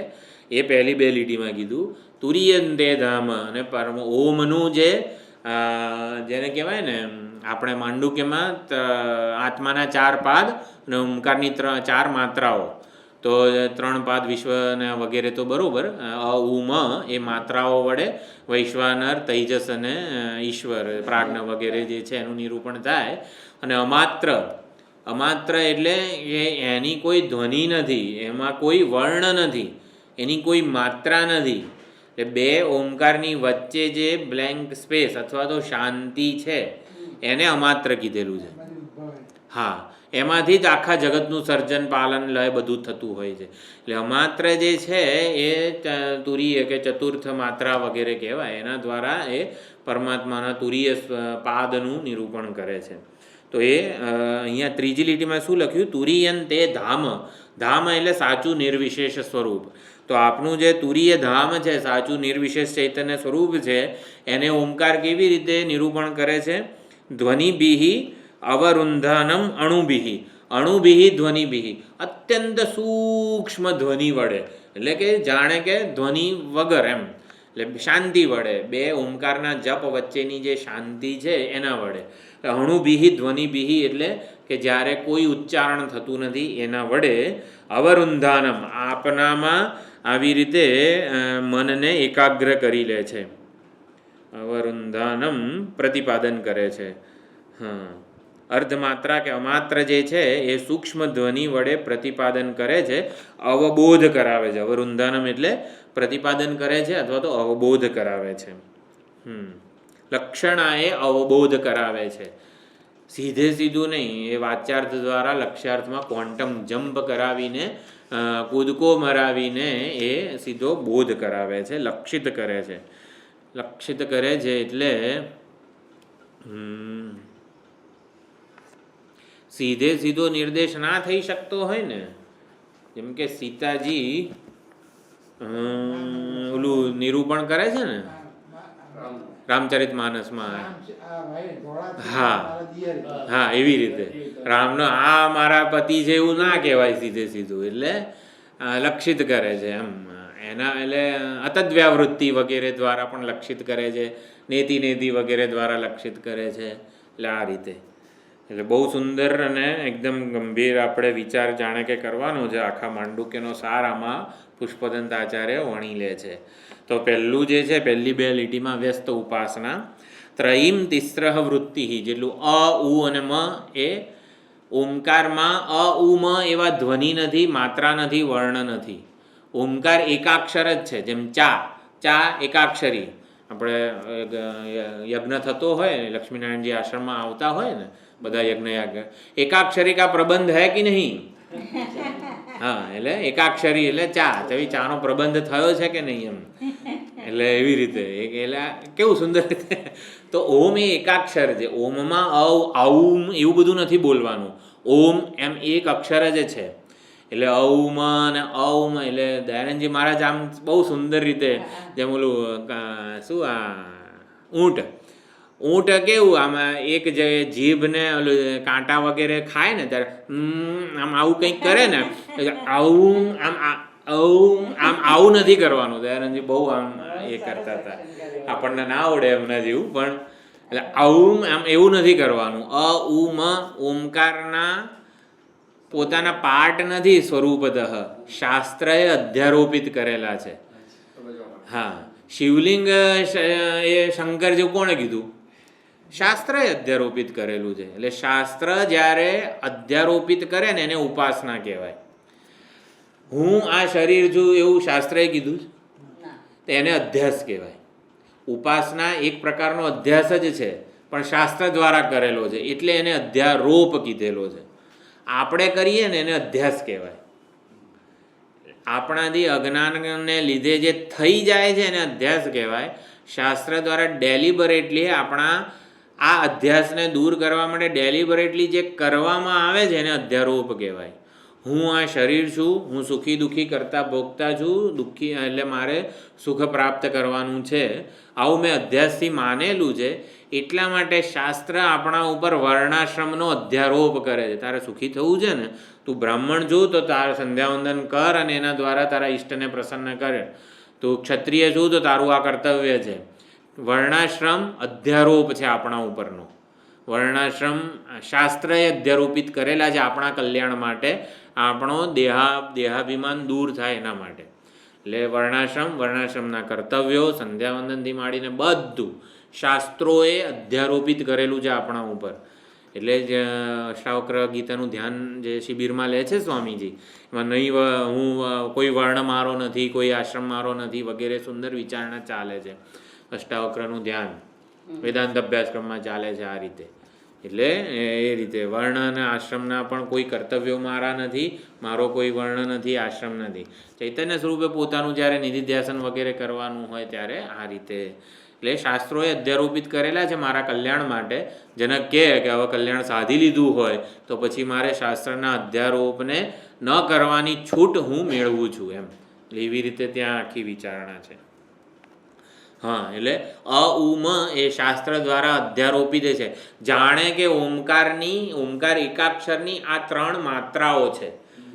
Speaker 1: એ પહેલી બે લીટીમાં કીધું. તુરીયંતે ધામ, અને ઓમનું જેને કહેવાય ને આપણે માંડુક્યમાં આત્માના 4 પાદ અને ઓમકારની 4 માત્રાઓ. તો 3 પાદ વિશ્વ ને વગેરે તો બરાબર, ઉમ એ માત્રાઓ વડે વૈશ્વાનર, તૈજસ અને ઈશ્વર, પ્રાજ્ઞ વગેરે જે છે એનું નિરૂપણ થાય. અને અમાત્ર એટલે એની કોઈ ધ્વનિ નથી, એમાં કોઈ વર્ણ નથી, એની કોઈ માત્રા નથી. એટલે બે ઓમકારની વચ્ચે જે બ્લેન્ક સ્પેસ અથવા તો શાંતિ છે એને અમાત્ર કીધેલું છે. હા, એમાંથી જ આખા જગતનું સર્જન, પાલન, લય બધું થતું હોય છે. એટલે અમાત્ર જે છે એ તુરીય કે ચતુર્થ માત્રા વગેરે કહેવાય, એના દ્વારા એ પરમાત્માના તુરીય પાદનું નિરૂપણ કરે છે. તો એ અહીંયા ત્રીજી લીટીમાં શું લખ્યું? તુરીયન તે ધામ. ધામ એટલે સાચું નિર્વિશેષ સ્વરૂપ. તો આપનું જે તુરીય ધામ છે, સાચું નિર્વિશેષ ચૈતન્ય સ્વરૂપ છે, એને ઓમકાર કેવી રીતે નિરૂપણ કરે છે? ધ્વનિભિહિ અવરુંધનમ અણુભિહિ, અણુભિહિ ધ્વનિભિહિ, અત્યંત સૂક્ષ્મ ધ્વનિ વડે, એટલે કે જાણે કે ધ્વનિ વગર એમ, એટલે શાંતિ વડે, બે ઓમકારના જપ વચ્ચેની જે શાંતિ છે એના વડે. અણુભિહિ ધ્વનિભિહિ એટલે કે જ્યારે કોઈ ઉચ્ચારણ થતું નથી એના વડે અવરુંધાનમ, આપનામાં આવી રીતે મનને એકાગ્ર કરી લે છે. અવરુંધાનમ પ્રતિપાદન કરે છે. અર્ધમાત્રા કે અમાત્ર જે છે એ સૂક્ષ્મ ધ્વનિ વડે પ્રતિપાદન કરે છે, અવબોધ કરાવે છે. અવરુંધાનમ એટલે પ્રતિપાદન કરે છે અથવા તો અવબોધ કરાવે છે. લક્ષણા એ અવબોધ કરાવે છે, સીધે સીધું નહીં. એ વાચ્યાર્થ દ્વારા લક્ષ્યાર્થમાં ક્વોન્ટમ જમ્પ કરાવીને, કૂદકો મરાવીને એ સીધો બોધ કરાવે છે, લક્ષિત કરે છે. લક્ષિત કરે છે એટલે સીધે સીધો નિર્દેશ ના થઈ શકતો હોય ને. જેમ કે સીતાજી ઓલું નિરૂપણ કરે છે ને રામચરિત માનસમાં. હા, એવી રીતે રામનો આ મારા પતિ છે એવું ના કહેવાય સીધે સીધું. એટલે લક્ષિત કરે છે એમ. એના એટલે અતદ્વ્યાવૃત્તિ વગેરે દ્વારા પણ લક્ષિત કરે છે, નેતિ નેતિ વગેરે દ્વારા લક્ષિત કરે છે. એટલે આ રીતે એટલે બહુ સુંદર અને એકદમ ગંભીર આપણે વિચાર જાણે કે કરવાનો છે. આખા માંડુક્યનો સાર આમાં પુષ્પદંત આચાર્ય વણી લે છે. તો પહેલું જે છે, પહેલી 2 લીટીમાં વ્યસ્ત ઉપાસના ત્રયીમ તિસ્રહ વૃત્તિ, જેટલું અ ઉ અને મ એ ઓમકારમાં અ ઉ મ એવા ધ્વનિ નથી, માત્રા નથી, વર્ણ નથી. ઓમકાર એકાક્ષર જ છે. જેમ ચા એકાક્ષરી. આપણે યજ્ઞ થતો હોય ને, લક્ષ્મીનારાયણજી આશ્રમમાં આવતા હોય ને બધા યજ્ઞ એકાક્ષરી કા પ્રબંધ હે કે નહીં? હા, એટલે એકાક્ષરી એટલે ચાનો પ્રબંધ થયો છે કે નહીં એમ. એટલે એવી રીતે એટલે કેવું સુંદર રીતે. તો ઓમ એ એકાક્ષર છે. ઓમમાં ઔમ એવું બધું નથી બોલવાનું. ઓમ એમ એક અક્ષર જ છે. એટલે ઔમ અને ઔમ એટલે દયાનંદજી મહારાજ આમ બહુ સુંદર રીતે, જેમ ઓલું શું ઊંટ કેવું આમાં એક જે જીભને ઓલું કાંટા વગેરે ખાય ને ત્યારે આમ આવું કંઈક કરે ને, આવું આમ આવું નથી કરવાનું. દયાનંદજી બહુ આમ એ કરતા હતા. આપણને ના આવડે એમના જેવું, પણ એટલે આવું આમ એવું નથી કરવાનું. અ ઉ મ ઓમકારના પોતાના પાઠ નથી સ્વરૂપતઃ, શાસ્ત્રએ અધ્યારોપિત કરેલા છે. હા, શિવલિંગ એ શંકર જેવું કોણે કીધું? શાસ્ત્રએ અધ્યારોપિત કરેલું છે. એટલે શાસ્ત્ર જ્યારે અધ્યારોપિત કરે ને એને ઉપાસના કહેવાય. હું આ શરીર છું એવું શાસ્ત્રએ કીધું તો એને અધ્યાસ કહેવાય. ઉપાસના એક પ્રકારનો અધ્યાસ જ છે, પણ શાસ્ત્ર દ્વારા કરેલો છે એટલે એને અધ્યારોપ કીધેલો છે. આપણે કરીએ ને એને અધ્યાસ કહેવાય. આપણાથી અજ્ઞાનને લીધે જે થઈ જાય છે એને અધ્યાસ કહેવાય. શાસ્ત્ર દ્વારા ડેલિબરેટલી આપણા આ અધ્યાસને દૂર કરવા માટે ડેલિબરેટલી જે કરવામાં આવે છે એને અધ્યારોપ કહેવાય. હું આ શરીર છું, હું સુખી દુઃખી કરતા ભોગતા છું, દુઃખી એટલે મારે સુખ પ્રાપ્ત કરવાનું છે, આવું મેં અધ્યાસથી માનેલું છે. એટલા માટે શાસ્ત્ર આપણા ઉપર વર્ણાશ્રમનો અધ્યારોપ કરે છે. તારે સુખી થવું છે ને, તું બ્રાહ્મણ છું તો તારે સંધ્યાવંદન કર અને એના દ્વારા તારા ઈષ્ટને પ્રસન્ન કરે. તું ક્ષત્રિય છું તો તારું આ કર્તવ્ય છે. વર્ણાશ્રમ અધ્યારોપ છે આપણા ઉપરનો. વર્ણાશ્રમ શાસ્ત્રએ અધ્યારોપિત કરેલા છે આપણા કલ્યાણ માટે, આપણો દેહાભિમાન દૂર થાય એના માટે. એટલે વર્ણાશ્રમના કર્તવ્યો સંધ્યાવંદનથી માંડીને બધું શાસ્ત્રોએ અધ્યારોપિત કરેલું છે આપણા ઉપર. એટલે જ અષ્ટાવક્ર ગીતાનું ધ્યાન જે શિબિરમાં લે છે સ્વામીજી, એમાં નહીં હું કોઈ વર્ણ મારો નથી, કોઈ આશ્રમ મારો નથી વગેરે સુંદર વિચારણા ચાલે છે. અષ્ટાવક્રનું ધ્યાન વેદાંત અભ્યાસક્રમમાં ચાલે છે આ રીતે. એટલે એ રીતે વર્ણ અને આશ્રમના પણ કોઈ કર્તવ્યો મારા નથી, મારો કોઈ વર્ણ નથી, આશ્રમ નથી. ચૈતન્ય સ્વરૂપે પોતાનું જ્યારે નિધિધ્યાસન વગેરે કરવાનું હોય ત્યારે આ રીતે. એટલે શાસ્ત્રોએ અધ્યારોપિત કરેલા છે મારા કલ્યાણ માટે. જનક કહે કે હવે કલ્યાણ સાધી લીધું હોય તો પછી મારે શાસ્ત્રના અધ્યારોપને ન કરવાની છૂટ હું મેળવું છું એમ. એટલે એવી રીતે ત્યાં આખી વિચારણા છે. હા, એટલે અઉમ એ શાસ્ત્ર દ્વારા અધ્યારોપિત છે. જાણે કે ઓમકાર એકાક્ષરની આ 3 માત્રાઓ છે.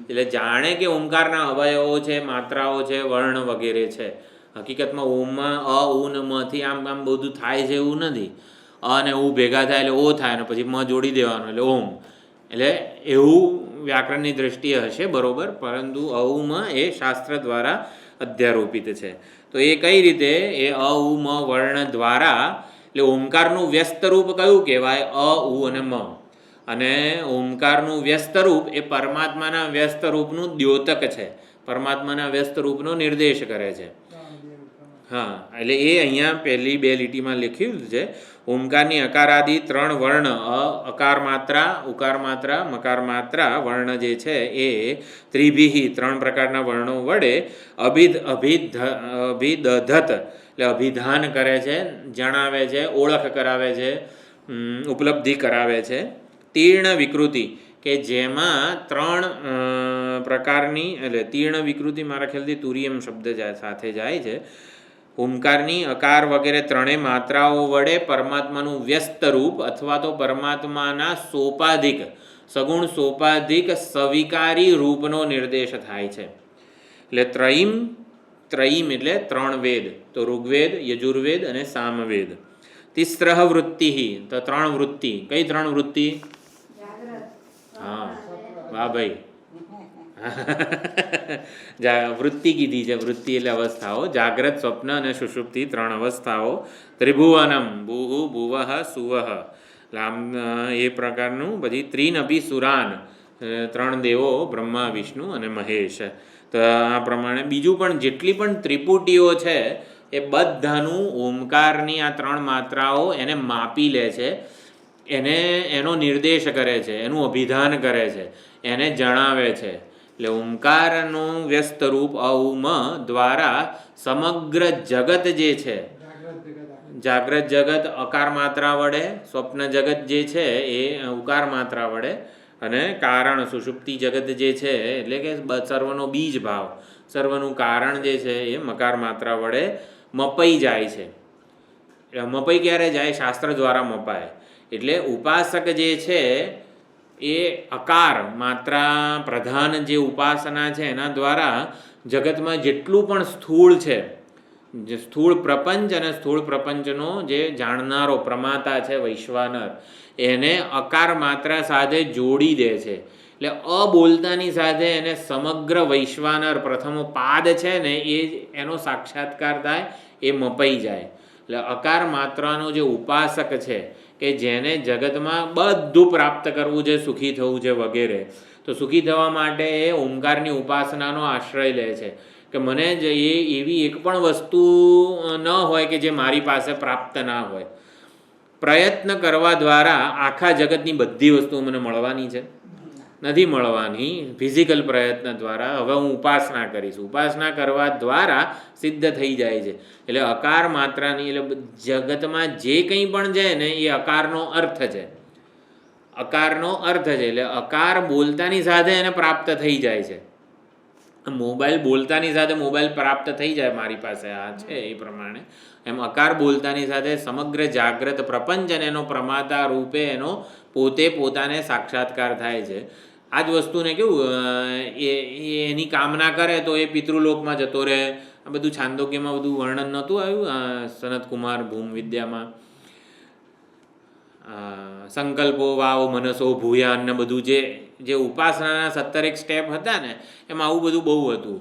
Speaker 1: એટલે જાણે કે ઓમકારના અવયવો છે, માત્રાઓ છે, વર્ણ વગેરે છે. હકીકતમાં ઓમમાં અ ઉ ને મથી આમ બધું થાય છે એવું નથી. અ ને ઉ ભેગા થાય એટલે ઓ થાય ને પછી મ જોડી દેવાનો એટલે ઓમ. એટલે એવું વ્યાકરણની દ્રષ્ટિએ હશે બરોબર, પરંતુ અઉમ એ શાસ્ત્ર દ્વારા અધ્યારોપિત છે. તો એ કઈ રીતે? એ અ ઉ મ વર્ણ દ્વારા. એટલે ઓમકારનું વ્યસ્ત રૂપ કયું કહેવાય? અ ઉ અને મ. અને ઓમકારનું વ્યસ્ત રૂપ એ પરમાત્માના વ્યસ્ત રૂપનું દ્યોતક છે, પરમાત્માના વ્યસ્ત રૂપનો નિર્દેશ કરે છે. હા, એટલે એ અહીંયા પહેલી 2 લીટીમાં લખ્યું છે. ઓમકારની અકારાદિ 3 વર્ણ અકાર માત્રા, ઉકાર માત્રા, મકાર માત્રા વર્ણ જે છે એ ત્રિભિહી 3 પ્રકારના વર્ણો વડે અભિદધત એટલે અભિધાન કરે છે, જણાવે છે, ઓળખ કરાવે છે, ઉપલબ્ધિ કરાવે છે. તીર્ણ વિકૃતિ કે જેમાં 3 પ્રકારની એટલે તીર્ણ વિકૃતિ મારા ખ્યાલથી તુરિયમ શબ્દ સાથે જાય છે. ઓમકારની અકાર વગેરે 3 માત્રાઓ વડે પરમાત્માનું વ્યસ્ત રૂપ અથવા તો પરમાત્માના સોપાધિક સગુણ સોપાધિક સવિકારી રૂપનો નિર્દેશ થાય છે. એટલે ત્રયીમ એટલે 3 વેદ, તો ઋગ્વેદ, યજુર્વેદ અને સામવેદ. તિસ્રઃ વૃત્તિ, તો 3 વૃત્તિ. કઈ 3 વૃત્તિ? હા, વાહ ભાઈ. વૃત્તિ કીધી છે. વૃત્તિ એટલે અવસ્થાઓ. જાગ્રત, સ્વપ્ન અને સુષુપ્તિ 3 અવસ્થાઓ. ત્રિભુવનમ, ભૂહુ ભુવઃ સુવઃ, એ પ્રકારનું. પછી ત્રીનપી સુરાન, 3 દેવો બ્રહ્મા, વિષ્ણુ અને મહેશ. તો આ પ્રમાણે બીજું પણ જેટલી પણ ત્રિપુટીઓ છે એ બધાનું ઓમકારની આ 3 માત્રાઓ એને માપી લે છે, એનો નિર્દેશ કરે છે, એનું અભિધાન કરે છે, એને જણાવે છે. એટલે ઓમકારનું વ્યસ્ત રૂપ ઔમ દ્વારા સમગ્ર જગત જે છે, જાગ્રત જગત અકાર માત્રા વડે, સ્વપ્ન જગત જે છે એ ઉકાર માત્રા વડે, અને કારણ સુષુપ્તિ જગત જે છે એટલે કે સર્વનો બીજ ભાવ, સર્વનું કારણ જે છે એ મકાર માત્રા વડે મપાઈ જાય છે. મપાઈ ક્યારે જાય? શાસ્ત્ર દ્વારા મપાય. એટલે ઉપાસક જે છે એ અકાર માત્રા પ્રધાન જે ઉપાસના છે એના દ્વારા જગતમાં જેટલું પણ સ્થૂળ છે, જે સ્થૂળ પ્રપંચ અને સ્થૂળ પ્રપંચનો જે જાણનારો પ્રમાતા છે વૈશ્વાનર, એને અકાર માત્રા સાથે જોડી દે છે. એટલે બોલતાની સાથે એને સમગ્ર વૈશ્વાનર પ્રથમ પાદ છે ને એનો સાક્ષાત્કાર થાય, એ મપાઈ જાય. એટલે અકાર માત્રાનો જે ઉપાસક છે કે જેને જગતમાં બધું પ્રાપ્ત કરવું છે, સુખી થવું છે વગેરે, તો સુખી થવા માટે એ ઓમકારની ઉપાસનાનો આશ્રય લે છે કે મને જ એવી એક પણ વસ્તુ ન હોય કે જે મારી પાસે પ્રાપ્ત ના હોય. પ્રયત્ન કરવા દ્વારા આખા જગતની બધી વસ્તુઓ મને મળવાની છે? નથી મળવાની. ફિઝિકલ પ્રયત્ન દ્વારા હવે હું ઉપાસના કરીશ, ઉપાસના કરવા દ્વારા સિદ્ધ થઈ જાય છે. એટલે અકાર માત્રાની, એટલે જગતમાં જે કંઈ પણ છે ને એ અકારનો અર્થ છે, અકારનો અર્થ છે. એટલે અકાર બોલતાની સાથે એને પ્રાપ્ત થઈ જાય છે. મોબાઈલ બોલતાની સાથે મોબાઈલ પ્રાપ્ત થઈ જાય મારી પાસે આ છે એ પ્રમાણે, એમ અકાર બોલતાની સાથે સમગ્ર જાગ્રત પ્રપંચ અને એનો પ્રમાતા રૂપે એનો પોતે પોતાને સાક્ષાત્કાર થાય છે. આ જ વસ્તુને કેવું એની કામના કરે તો એ પિતૃલોકમાં જતો રહે. આ બધું છાંદોગ્યમાં બધું વર્ણન નહોતું આવ્યું સનતકુમાર ભૂમ વિદ્યામાં? સંકલ્પો વાવ મનસો ભૂયાન ને બધું જે ઉપાસનાના 17 સ્ટેપ હતા ને એમાં આવું બધું બહુ હતું.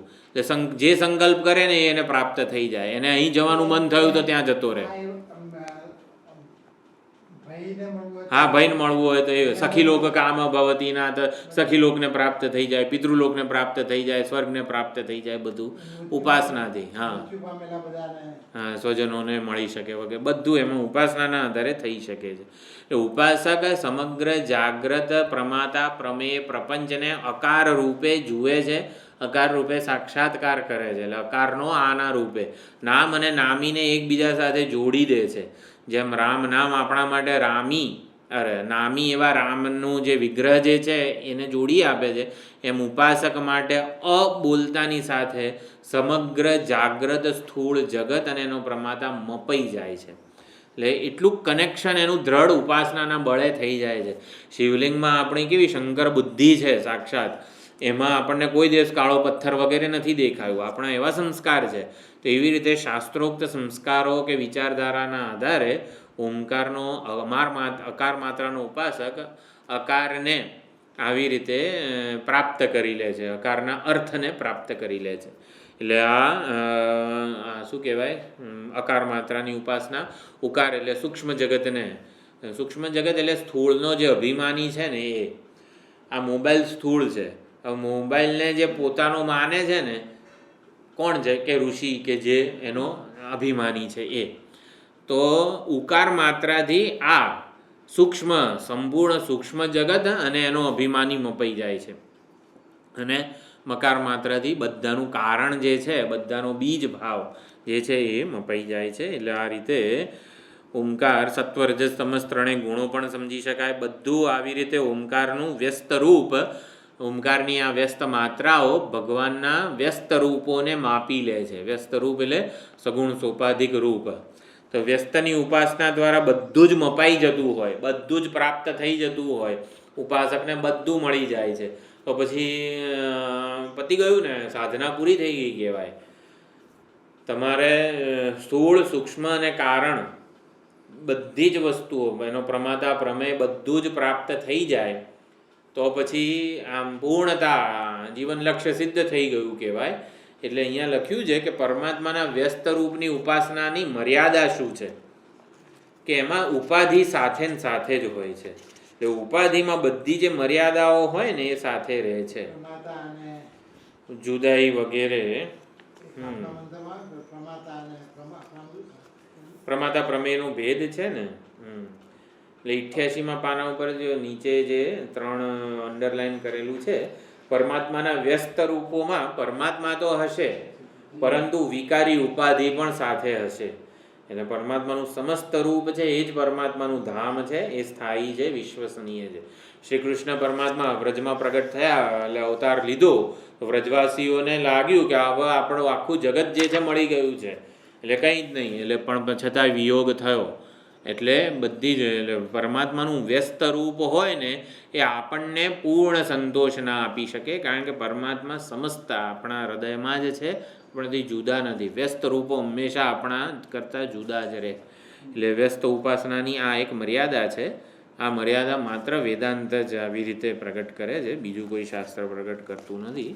Speaker 1: જે સંકલ્પ કરે ને એને પ્રાપ્ત થઈ જાય. એને અહીં જવાનું મન થયું તો ત્યાં જતો રહે. હા, ભાઈને મળવું હોય તો એ સખી લોક કામ ભવતી ના, તો સખી લોકને પ્રાપ્ત થઈ જાય, પિતૃલોકને પ્રાપ્ત થઈ જાય, સ્વર્ગને પ્રાપ્ત થઈ જાય, બધું ઉપાસનાથી. હા, સ્વજનોને મળી શકે વગેરે બધું એમાં ઉપાસનાના આધારે થઈ શકે છે. ઉપાસક સમગ્ર જાગ્રત પ્રમાતા પ્રમેય પ્રપંચને અકાર રૂપે જુએ છે, અકાર રૂપે સાક્ષાત્કાર કરે છે. એટલે અકારનો આના રૂપે નામ અને નામીને એકબીજા સાથે જોડી દે છે. જેમ રામ નામ આપણા માટે નામી એવા રામનું જે વિગ્રહ જે છે એને જોડી આપે છે, એમ ઉપાસક માટે બોલતાની સાથે સમગ્ર જાગ્રત સ્થૂળ જગત અને એનો પ્રમાતા મપાઈ જાય છે. એટલે એટલું કનેક્શન એનું દ્રઢ ઉપાસનાના બળે થઈ જાય છે. શિવલિંગમાં આપણી કેવી શંકર બુદ્ધિ છે સાક્ષાત, એમાં આપણને કોઈ દિવસ કાળો પથ્થર વગેરે નથી દેખાયું. આપણા એવા સંસ્કાર છે. તો એવી રીતે શાસ્ત્રોક્ત સંસ્કારો કે વિચારધારાના આધારે ઓમકારનો અકાર માત્રાનો ઉપાસક અકારને આવી રીતે પ્રાપ્ત કરી લે છે, અકારના અર્થને પ્રાપ્ત કરી લે છે. એટલે આ શું કહેવાય? અકાર માત્રાની ઉપાસના. ઉકાર એટલે સૂક્ષ્મ જગતને, સૂક્ષ્મ જગત એટલે સ્થૂળનો જે અભિમાની છે ને એ. આ મોબાઈલ સ્થૂળ છે. હવે મોબાઈલને જે પોતાનો માને છે ને કોણ છે? કે ઋષિ, કે જે એનો અભિમાની છે એ. તો ઉકાર માત્રાથી આ સૂક્ષ્મ સંપૂર્ણ સૂક્ષ્મ જગત અને એનો અભિમાની મપાઈ જાય છે, અને મકાર માત્રાથી બધાનું કારણ જે છે, બધાનો બીજ ભાવ જે છે એ મપાઈ જાય છે. એટલે આ રીતે ઓમકાર સત્વ રજસ તમસ 3 ગુણો પણ સમજી શકાય. બધું આવી રીતે ઓમકારનું વ્યસ્ત રૂપ, ઓમકારની આ વ્યસ્ત માત્રાઓ ભગવાનના વ્યસ્ત રૂપોને માપી લે છે. વ્યસ્ત રૂપ એટલે સગુણ સોપાધિક રૂપ. તો વ્યસ્તની ઉપાસના દ્વારા બધું જ મપાઈ જતું હોય, બધું જ પ્રાપ્ત થઈ જતું હોય, ઉપાસકને બધું મળી જાય છે. તો પછી પતી ગયું ને, સાધના પૂરી થઈ ગઈ કહેવાય. તમારે સ્થૂળ, સૂક્ષ્મ અને કારણ બધી જ વસ્તુઓ, એનો પ્રમાતા પ્રમેય બધું જ પ્રાપ્ત થઈ જાય તો પછી આમ પૂર્ણતા, જીવન લક્ષ્ય સિદ્ધ થઈ ગયું કહેવાય. એટલે અહીંયા લખ્યું છે કે પરમાત્માના વ્યસ્ત રૂપની ઉપાસનાની મર્યાદા શું છે, કે એમાં ઉપાધિ સાથે ને સાથે જ હોય છે. એટલે ઉપાધિમાં બધી જે મર્યાદાઓ હોય ને એ સાથે રહે છે,
Speaker 2: પ્રમાતા અને
Speaker 1: જુદાઈ વગેરે.
Speaker 2: પ્રમાતા અને
Speaker 1: પ્રમાતા પ્રમેયનો ભેદ છે ને. એટલે 88માં પાના ઉપર જો નીચે જે 3 અંડરલાઈન કરેલું છે, પરમાત્માના વ્યસ્ત રૂપોમાં પરમાત્મા તો હશે, પરંતુ વિકારી ઉપાધિ પણ સાથે હશે. એટલે પરમાત્માનું સમસ્ત રૂપ છે એ જ પરમાત્માનું ધામ છે, એ સ્થાયી છે, વિશ્વસનીય છે. શ્રી કૃષ્ણ પરમાત્મા વ્રજમાં પ્રગટ થયા, એટલે અવતાર લીધો, તો વ્રજવાસીઓને લાગ્યું કે હવે આપણું આખું જગત જે છે મળી ગયું છે, એટલે કંઈ જ નહીં. એટલે પણ છતાંય વિયોગ થયો. એટલે બધી જ એટલે પરમાત્માનું વ્યસ્ત રૂપ હોય ને એ આપણને પૂર્ણ સંતોષ ના આપી શકે, કારણ કે પરમાત્મા સમસ્ત આપણા હૃદયમાં જ છે, આપણાથી જુદા નથી. વ્યસ્ત રૂપો હંમેશા આપણા કરતાં જુદા જ રહે. એટલે વ્યસ્ત ઉપાસનાની આ એક મર્યાદા છે. આ મર્યાદા માત્ર વેદાંત જ આવી રીતે પ્રગટ કરે છે, બીજું કોઈ શાસ્ત્ર પ્રગટ કરતું નથી.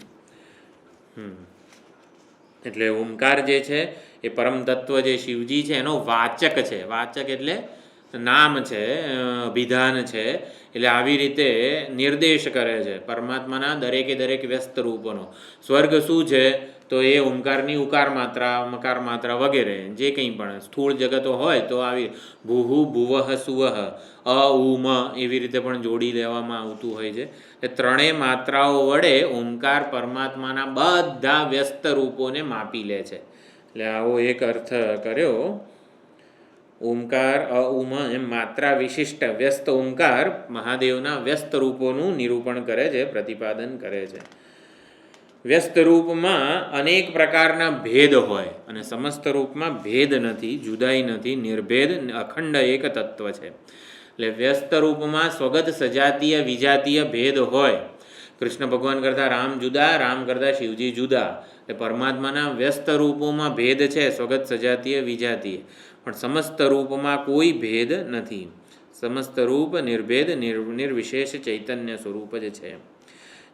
Speaker 1: એટલે ઓમકાર જે છે એ પરમ તત્વ જે શિવજી છે એનો વાચક છે. વાચક એટલે નામ છે, અભિધાન છે. એટલે આવી રીતે નિર્દેશ કરે છે પરમાત્માના દરેકે દરેક વ્યસ્ત રૂપોનો. સ્વર્ગ શું છે તો એ ઓમકારની ઉકાર માત્રા, મકાર માત્રા વગેરે જે કંઈ પણ સ્થૂળ જગતો હોય તો આવી ભૂહુ, ભુવઃ, સુવઃ, અ, ઉ, મ એવી રીતે પણ જોડી લેવામાં આવતું હોય છે. એ ત્રણેય માત્રાઓ વડે ઓમકાર પરમાત્માના બધા વ્યસ્ત રૂપોને માપી લે છે. એટલે આવો એક અર્થ કર્યો. ઓમકાર, અ, ઉ, મ એમ માત્રા વિશિષ્ટ વ્યસ્ત ઓમકાર મહાદેવના વ્યસ્ત રૂપોનું નિરૂપણ કરે છે, પ્રતિપાદન કરે છે. વ્યસ્ત રૂપમાં અનેક પ્રકારના ભેદ હોય અને સમસ્ત રૂપમાં ભેદ નથી, જુદાઈ નથી, નિર્ભેદ અખંડ એક તત્વ છે. એટલે વ્યસ્ત રૂપમાં સ્વગત સજાતીય વિજાતીય ભેદ હોય. કૃષ્ણ ભગવાન કરતાં રામ જુદા, રામ કરતાં શિવજી જુદા. એટલે પરમાત્માના વ્યસ્ત રૂપોમાં ભેદ છે, સ્વગત સજાતીય વિજાતીય, પણ સમસ્ત રૂપમાં કોઈ ભેદ નથી. સમસ્ત રૂપ નિર્ભેદ નિર્વિશેષ ચૈતન્ય સ્વરૂપ જ છે.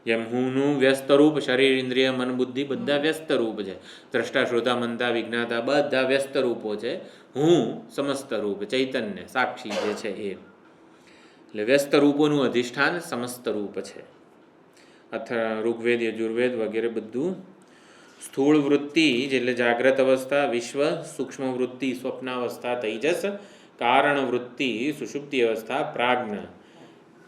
Speaker 1: જેમ હુંનું વ્યસ્ત રૂપ શરીર, ઇન્દ્રિય, મન, બુદ્ધિ બધા વ્યસ્ત રૂપ છે. દ્રષ્ટા, શ્રોતા, મંતા, વિજ્ઞાતા બધા વ્યસ્ત રૂપો છે. હું સમસ્ત રૂપ ચૈતન્ય સાક્ષી જે છે એ. એટલે વ્યસ્ત રૂપોનું અધિષ્ઠાન સમસ્ત રૂપ છે. ઋગ્વેદ, યજુર્વેદ વગેરે બધું સ્થૂળ વૃત્તિ એટલે જાગ્રત અવસ્થા, વિશ્વ, સૂક્ષ્મ વૃત્તિ સ્વપ્નાવસ્થા, તૈજસ, કારણ વૃત્તિ સુષુપ્તિ અવસ્થા, પ્રાજ્ઞ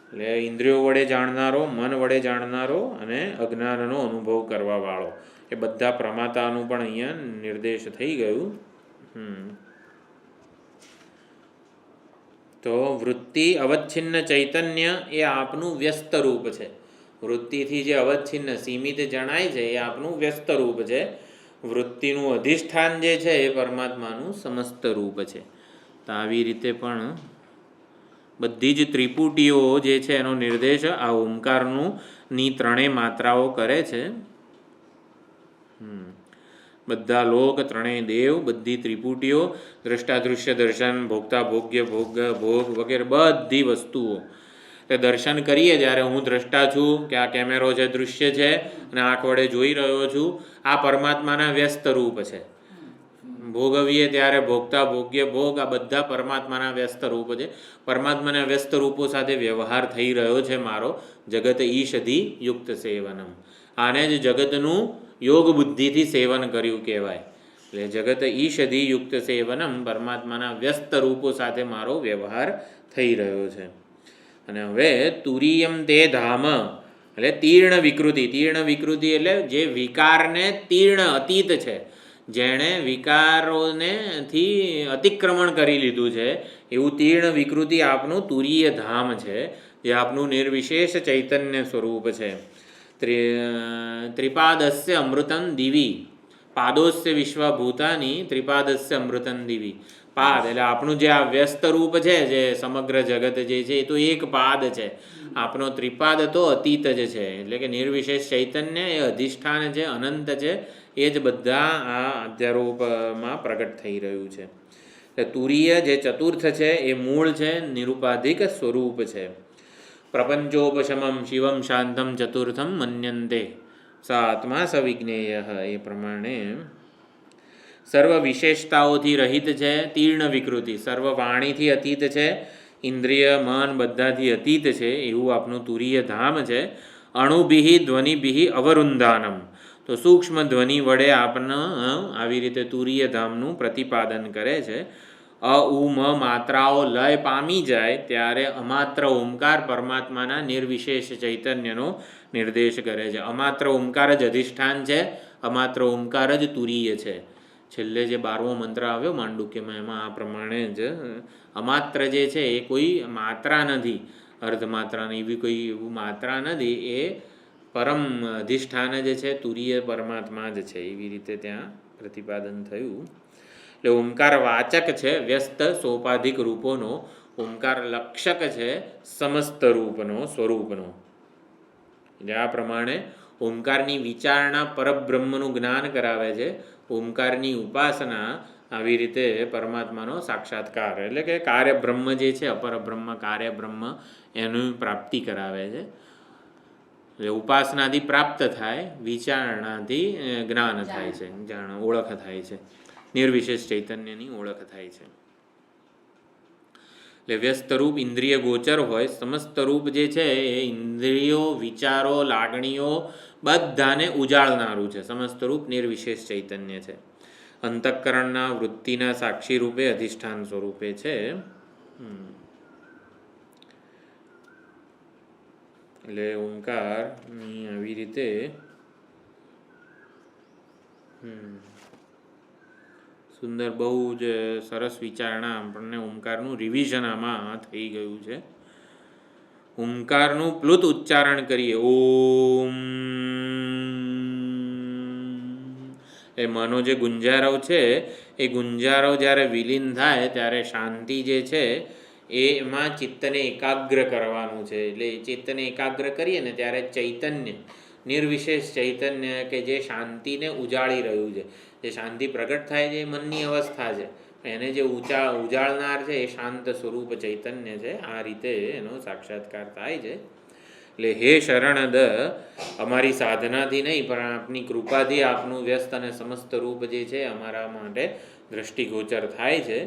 Speaker 1: એટલે ઇન્દ્રિયો વડે જાણનારો, મન વડે જાણનારો અને અજ્ઞાનનો અનુભવ કરવાવાળો, એ બધા પ્રમાતાનું પણ અહીંયા નિર્દેશ થઈ ગયું. તો વૃત્તિ અવચ્છિન્ન ચૈતન્ય એ આપનું વ્યસ્ત રૂપ છે. વૃત્તિથી જે અવચ્છિન્ન સીમિત જણાય છે એ આપનું વ્યસ્ત રૂપ છે. વૃત્તિનું અધિષ્ઠાન જે છે એ પરમાત્માનું સમસ્ત રૂપ છે. તો આવી રીતે પણ બધી જ ત્રિપુટીઓ જે છે એનો નિર્દેશ આ ઓમકારનું ની ત્રણેય માત્રાઓ કરે છે. બધા લોક, ત્રણેય દેવ, બધી ત્રિપુટીઓ, દ્રષ્ટા, દૃશ્ય, દર્શન, ભોગતા, ભોગ્ય, ભોગ વગેરે બધી વસ્તુઓ. તે દર્શન કરીએ જ્યારે હું દ્રષ્ટા છું કે આ કેમેરો છે, દૃશ્ય છે અને આંખ વડે જોઈ રહ્યો છું, આ પરમાત્માના વ્યસ્ત રૂપ છે. ભોગવીએ ત્યારે ભોગતા, ભોગ્ય, ભોગ આ બધા પરમાત્માના વ્યસ્ત રૂપ છે. પરમાત્માના વ્યસ્ત રૂપો સાથે વ્યવહાર થઈ રહ્યો છે મારો. જગત ઈષધિ યુક્ત સેવનમ, આને જ જગતનું યોગ બુદ્ધિથી સેવન કર્યું કહેવાય. એટલે જગત ઈષધિ યુક્ત સેવનમ, પરમાત્માના વ્યસ્ત રૂપો સાથે મારો વ્યવહાર થઈ રહ્યો છે. અને હવે તુરીયમ તે ધામ એટલે તીર્ણ વિકૃતિ. તીર્ણ વિકૃતિ એટલે જે વિકારને તીર્ણ અતીત છે, જેણે વિકારોનેથી અતિક્રમણ કરી લીધું છે, એવું તીર્ણ વિકૃતિ આપનું તુરીય ધામ છે, જે આપનું નિર્વિશેષ ચૈતન્ય સ્વરૂપ છે. ત્રિપાદસ્ય અમૃતં દિવી, પાદોસ્ય વિશ્વભૂતાની ત્રિપાદસ્ય અમૃતં દિવી. પાદ એટલે આપણું જે આ વ્યસ્ત રૂપ છે, જે સમગ્ર જગત જે છે એ તો એક પાદ છે. આપનો ત્રિપાદ તો અતીત જ છે, એટલે કે નિર્વિશેષ ચૈતન્ય એ અધિષ્ઠાન છે, અનંત છે, એ જ બધા આ અધ્યારોપમાં પ્રગટ થઈ રહ્યું છે. એટલે તુરીય જે ચતુર્થ છે એ મૂળ છે, નિરુપાધિક સ્વરૂપ છે. પ્રપંચોપશમમ શિવમ શાંતમ ચતુર્થમ મન્યંતે સ આત્મા સવિજ્ઞેય, એ પ્રમાણે સર્વ વિશેષતાઓથી રહિત છે, તીર્ણ વિકૃતિ, સર્વ વાણીથી અતીત છે, ઇન્દ્રિય મન બધાથી અતીત છે, એવું આપનું તુરીય ધામ છે. અણુભિહિ ધ્વનિભિહિ અવરુંધાનમ, તો સૂક્ષ્મ ધ્વનિ વડે આપને આવી રીતે તુરીય ધામનું પ્રતિપાદન કરે છે. અ ઉ મ માત્રાઓ લય પામી જાય ત્યારે અમાત્ર ઓમકાર પરમાત્માના નિર્વિશેષ ચૈતન્યનો નિર્દેશ કરે છે. અમાત્ર ઓમકાર જ અધિષ્ઠાન છે, અમાત્ર ઓમકાર જ તુરીય છે. છેલ્લે જે 12મો મંત્ર આવ્યો માંડુક્યમાં, એમાં આ પ્રમાણે જ અમાત્ર જે છે એ કોઈ માત્રા નથી, અર્ધમાત્રા એવી કોઈ એવું માત્રા નથી, એ પરમ અધિષ્ઠાન જ છે, તુરીય પરમાત્મા જ છે, એવી રીતે ત્યાં પ્રતિપાદન થયું. એટલે ઓમકાર વાચક છે વ્યસ્ત સોપાધિક રૂપોનો, ઓમકાર લક્ષક છે સમસ્ત રૂપનો સ્વરૂપનો. એટલે આ પ્રમાણે ઓમકારની વિચારણા પરબ્રહ્મનું જ્ઞાન કરાવે છે, ઓમકારની ઉપાસના આવી રીતે પરમાત્માનો સાક્ષાત્કાર, એટલે કે કાર્ય બ્રહ્મ જે છે, અપર બ્રહ્મ કાર્ય બ્રહ્મ, એનું પ્રાપ્તિ કરાવે છે. એટલે ઉપાસનાથી પ્રાપ્ત થાય, વિચારણાથી જ્ઞાન થાય છે, ઓળખ થાય છે, નિર્વિશેષ ચૈતન્યની ઓળખ થાય છે. એટલે વ્યસ્ત રૂપ ઇન્દ્રિય ગોચર હોય, સમસ્ત રૂપ જે છે એ ઇન્દ્રિયો વિચારો લાગણીઓ બધાને ઉજાળનારું છે. સમસ્ત રૂપ નિર્વિશેષ ચૈતન્ય છે, અંતઃકરણના વૃત્તિના સાક્ષી રૂપે અધિષ્ઠાન સ્વરૂપે છે. એટલે ઓમકારની આવી રીતે સુંદર, બહુ જ સરસ વિચારણા આપણને ઓમકારનું રિવિઝન આમાં થઈ ગયું છે. ઓમકારનું પ્લુત ઉચ્ચારણ કરીએ, ઓમ, એ મનો જે ગુંજારવ છે એ ગુંજારવ જ્યારે વિલીન થાય ત્યારે શાંતિ જે છે એમાં ચિત્તને એકાગ્ર કરવાનું છે. એટલે ચિત્તને એકાગ્ર કરીએ ને ત્યારે ચૈતન્ય, નિર્વિશેષ ચૈતન્ય કે જે શાંતિને ઉજાળી રહ્યું છે, જે શાંતિ પ્રગટ થાય છે એ મનની અવસ્થા છે, એને જે ઉજાળનાર છે એ શાંત સ્વરૂપ ચૈતન્ય છે. આ રીતે એનો સાક્ષાત્કાર થાય છે. એટલે હે શરણદ, અમારી સાધનાથી નહીં પણ આપની કૃપાથી આપનું વ્યસ્ત અને સમસ્ત રૂપ જે છે અમારા માટે દ્રષ્ટિગોચર થાય છે.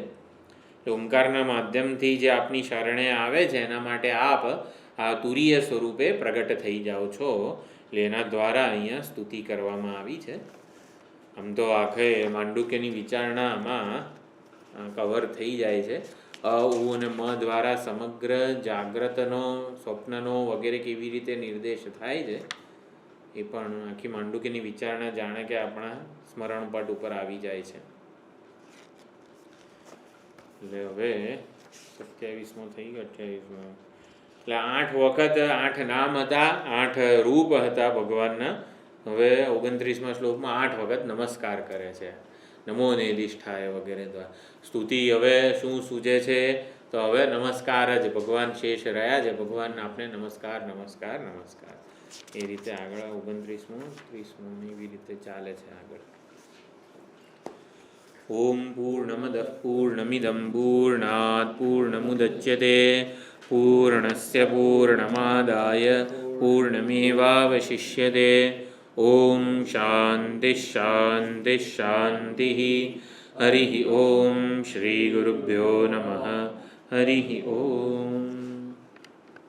Speaker 1: ઓમકારના માધ્યમથી જે આપની શરણે આવે છે એના માટે આપ આ તુરીય સ્વરૂપે પ્રગટ થઈ જાઓ છો. એટલે એના દ્વારા અહીંયા સ્તુતિ કરવામાં આવી છે. આમ તો આખે માંડુક્યની વિચારણામાં કવર થઈ જાય છે. અ ઉ અને મ દ્વારા સમગ્ર જાગ્રતનો, સ્વપ્નનો વગેરે કેવી રીતે નિર્દેશ થાય છે એ પણ આખી માંડુક્યની વિચારણા જાણે કે આપણા સ્મરણપટ ઉપર આવી જાય છે. એટલે હવે 27મો થઈ ગયો, 28મો. એટલે 8 વખત 8 નામ હતા, 8 રૂપ હતા ભગવાનના. હવે 29મા શ્લોકમાં 8 વખત નમસ્કાર કરે છે, નમો નિધિષ્ઠાય વગેરે દ્વારા. સ્તુતિ હવે શું સૂજે છે, તો હવે નમસ્કાર જ ભગવાન શેષ રહ્યા છે. ભગવાન આપણે નમસ્કાર નમસ્કાર નમસ્કાર, એ રીતે આગળ 29મો 30મો એવી રીતે ચાલે છે આગળ. ઓમ પૂર્ણમદ પૂર્ણમિદં પૂર્ણાત પૂર્ણમુદચ્યતે પૂર્ણસ્ય પૂર્ણમાદાય પૂર્ણમેવાવશિષ્યતે. ઓમ શાંતિ શાંતિ શાંતિ. હરિ ઓમ. શ્રી ગુરુભ્યો નમઃ. હરિ ઓમ.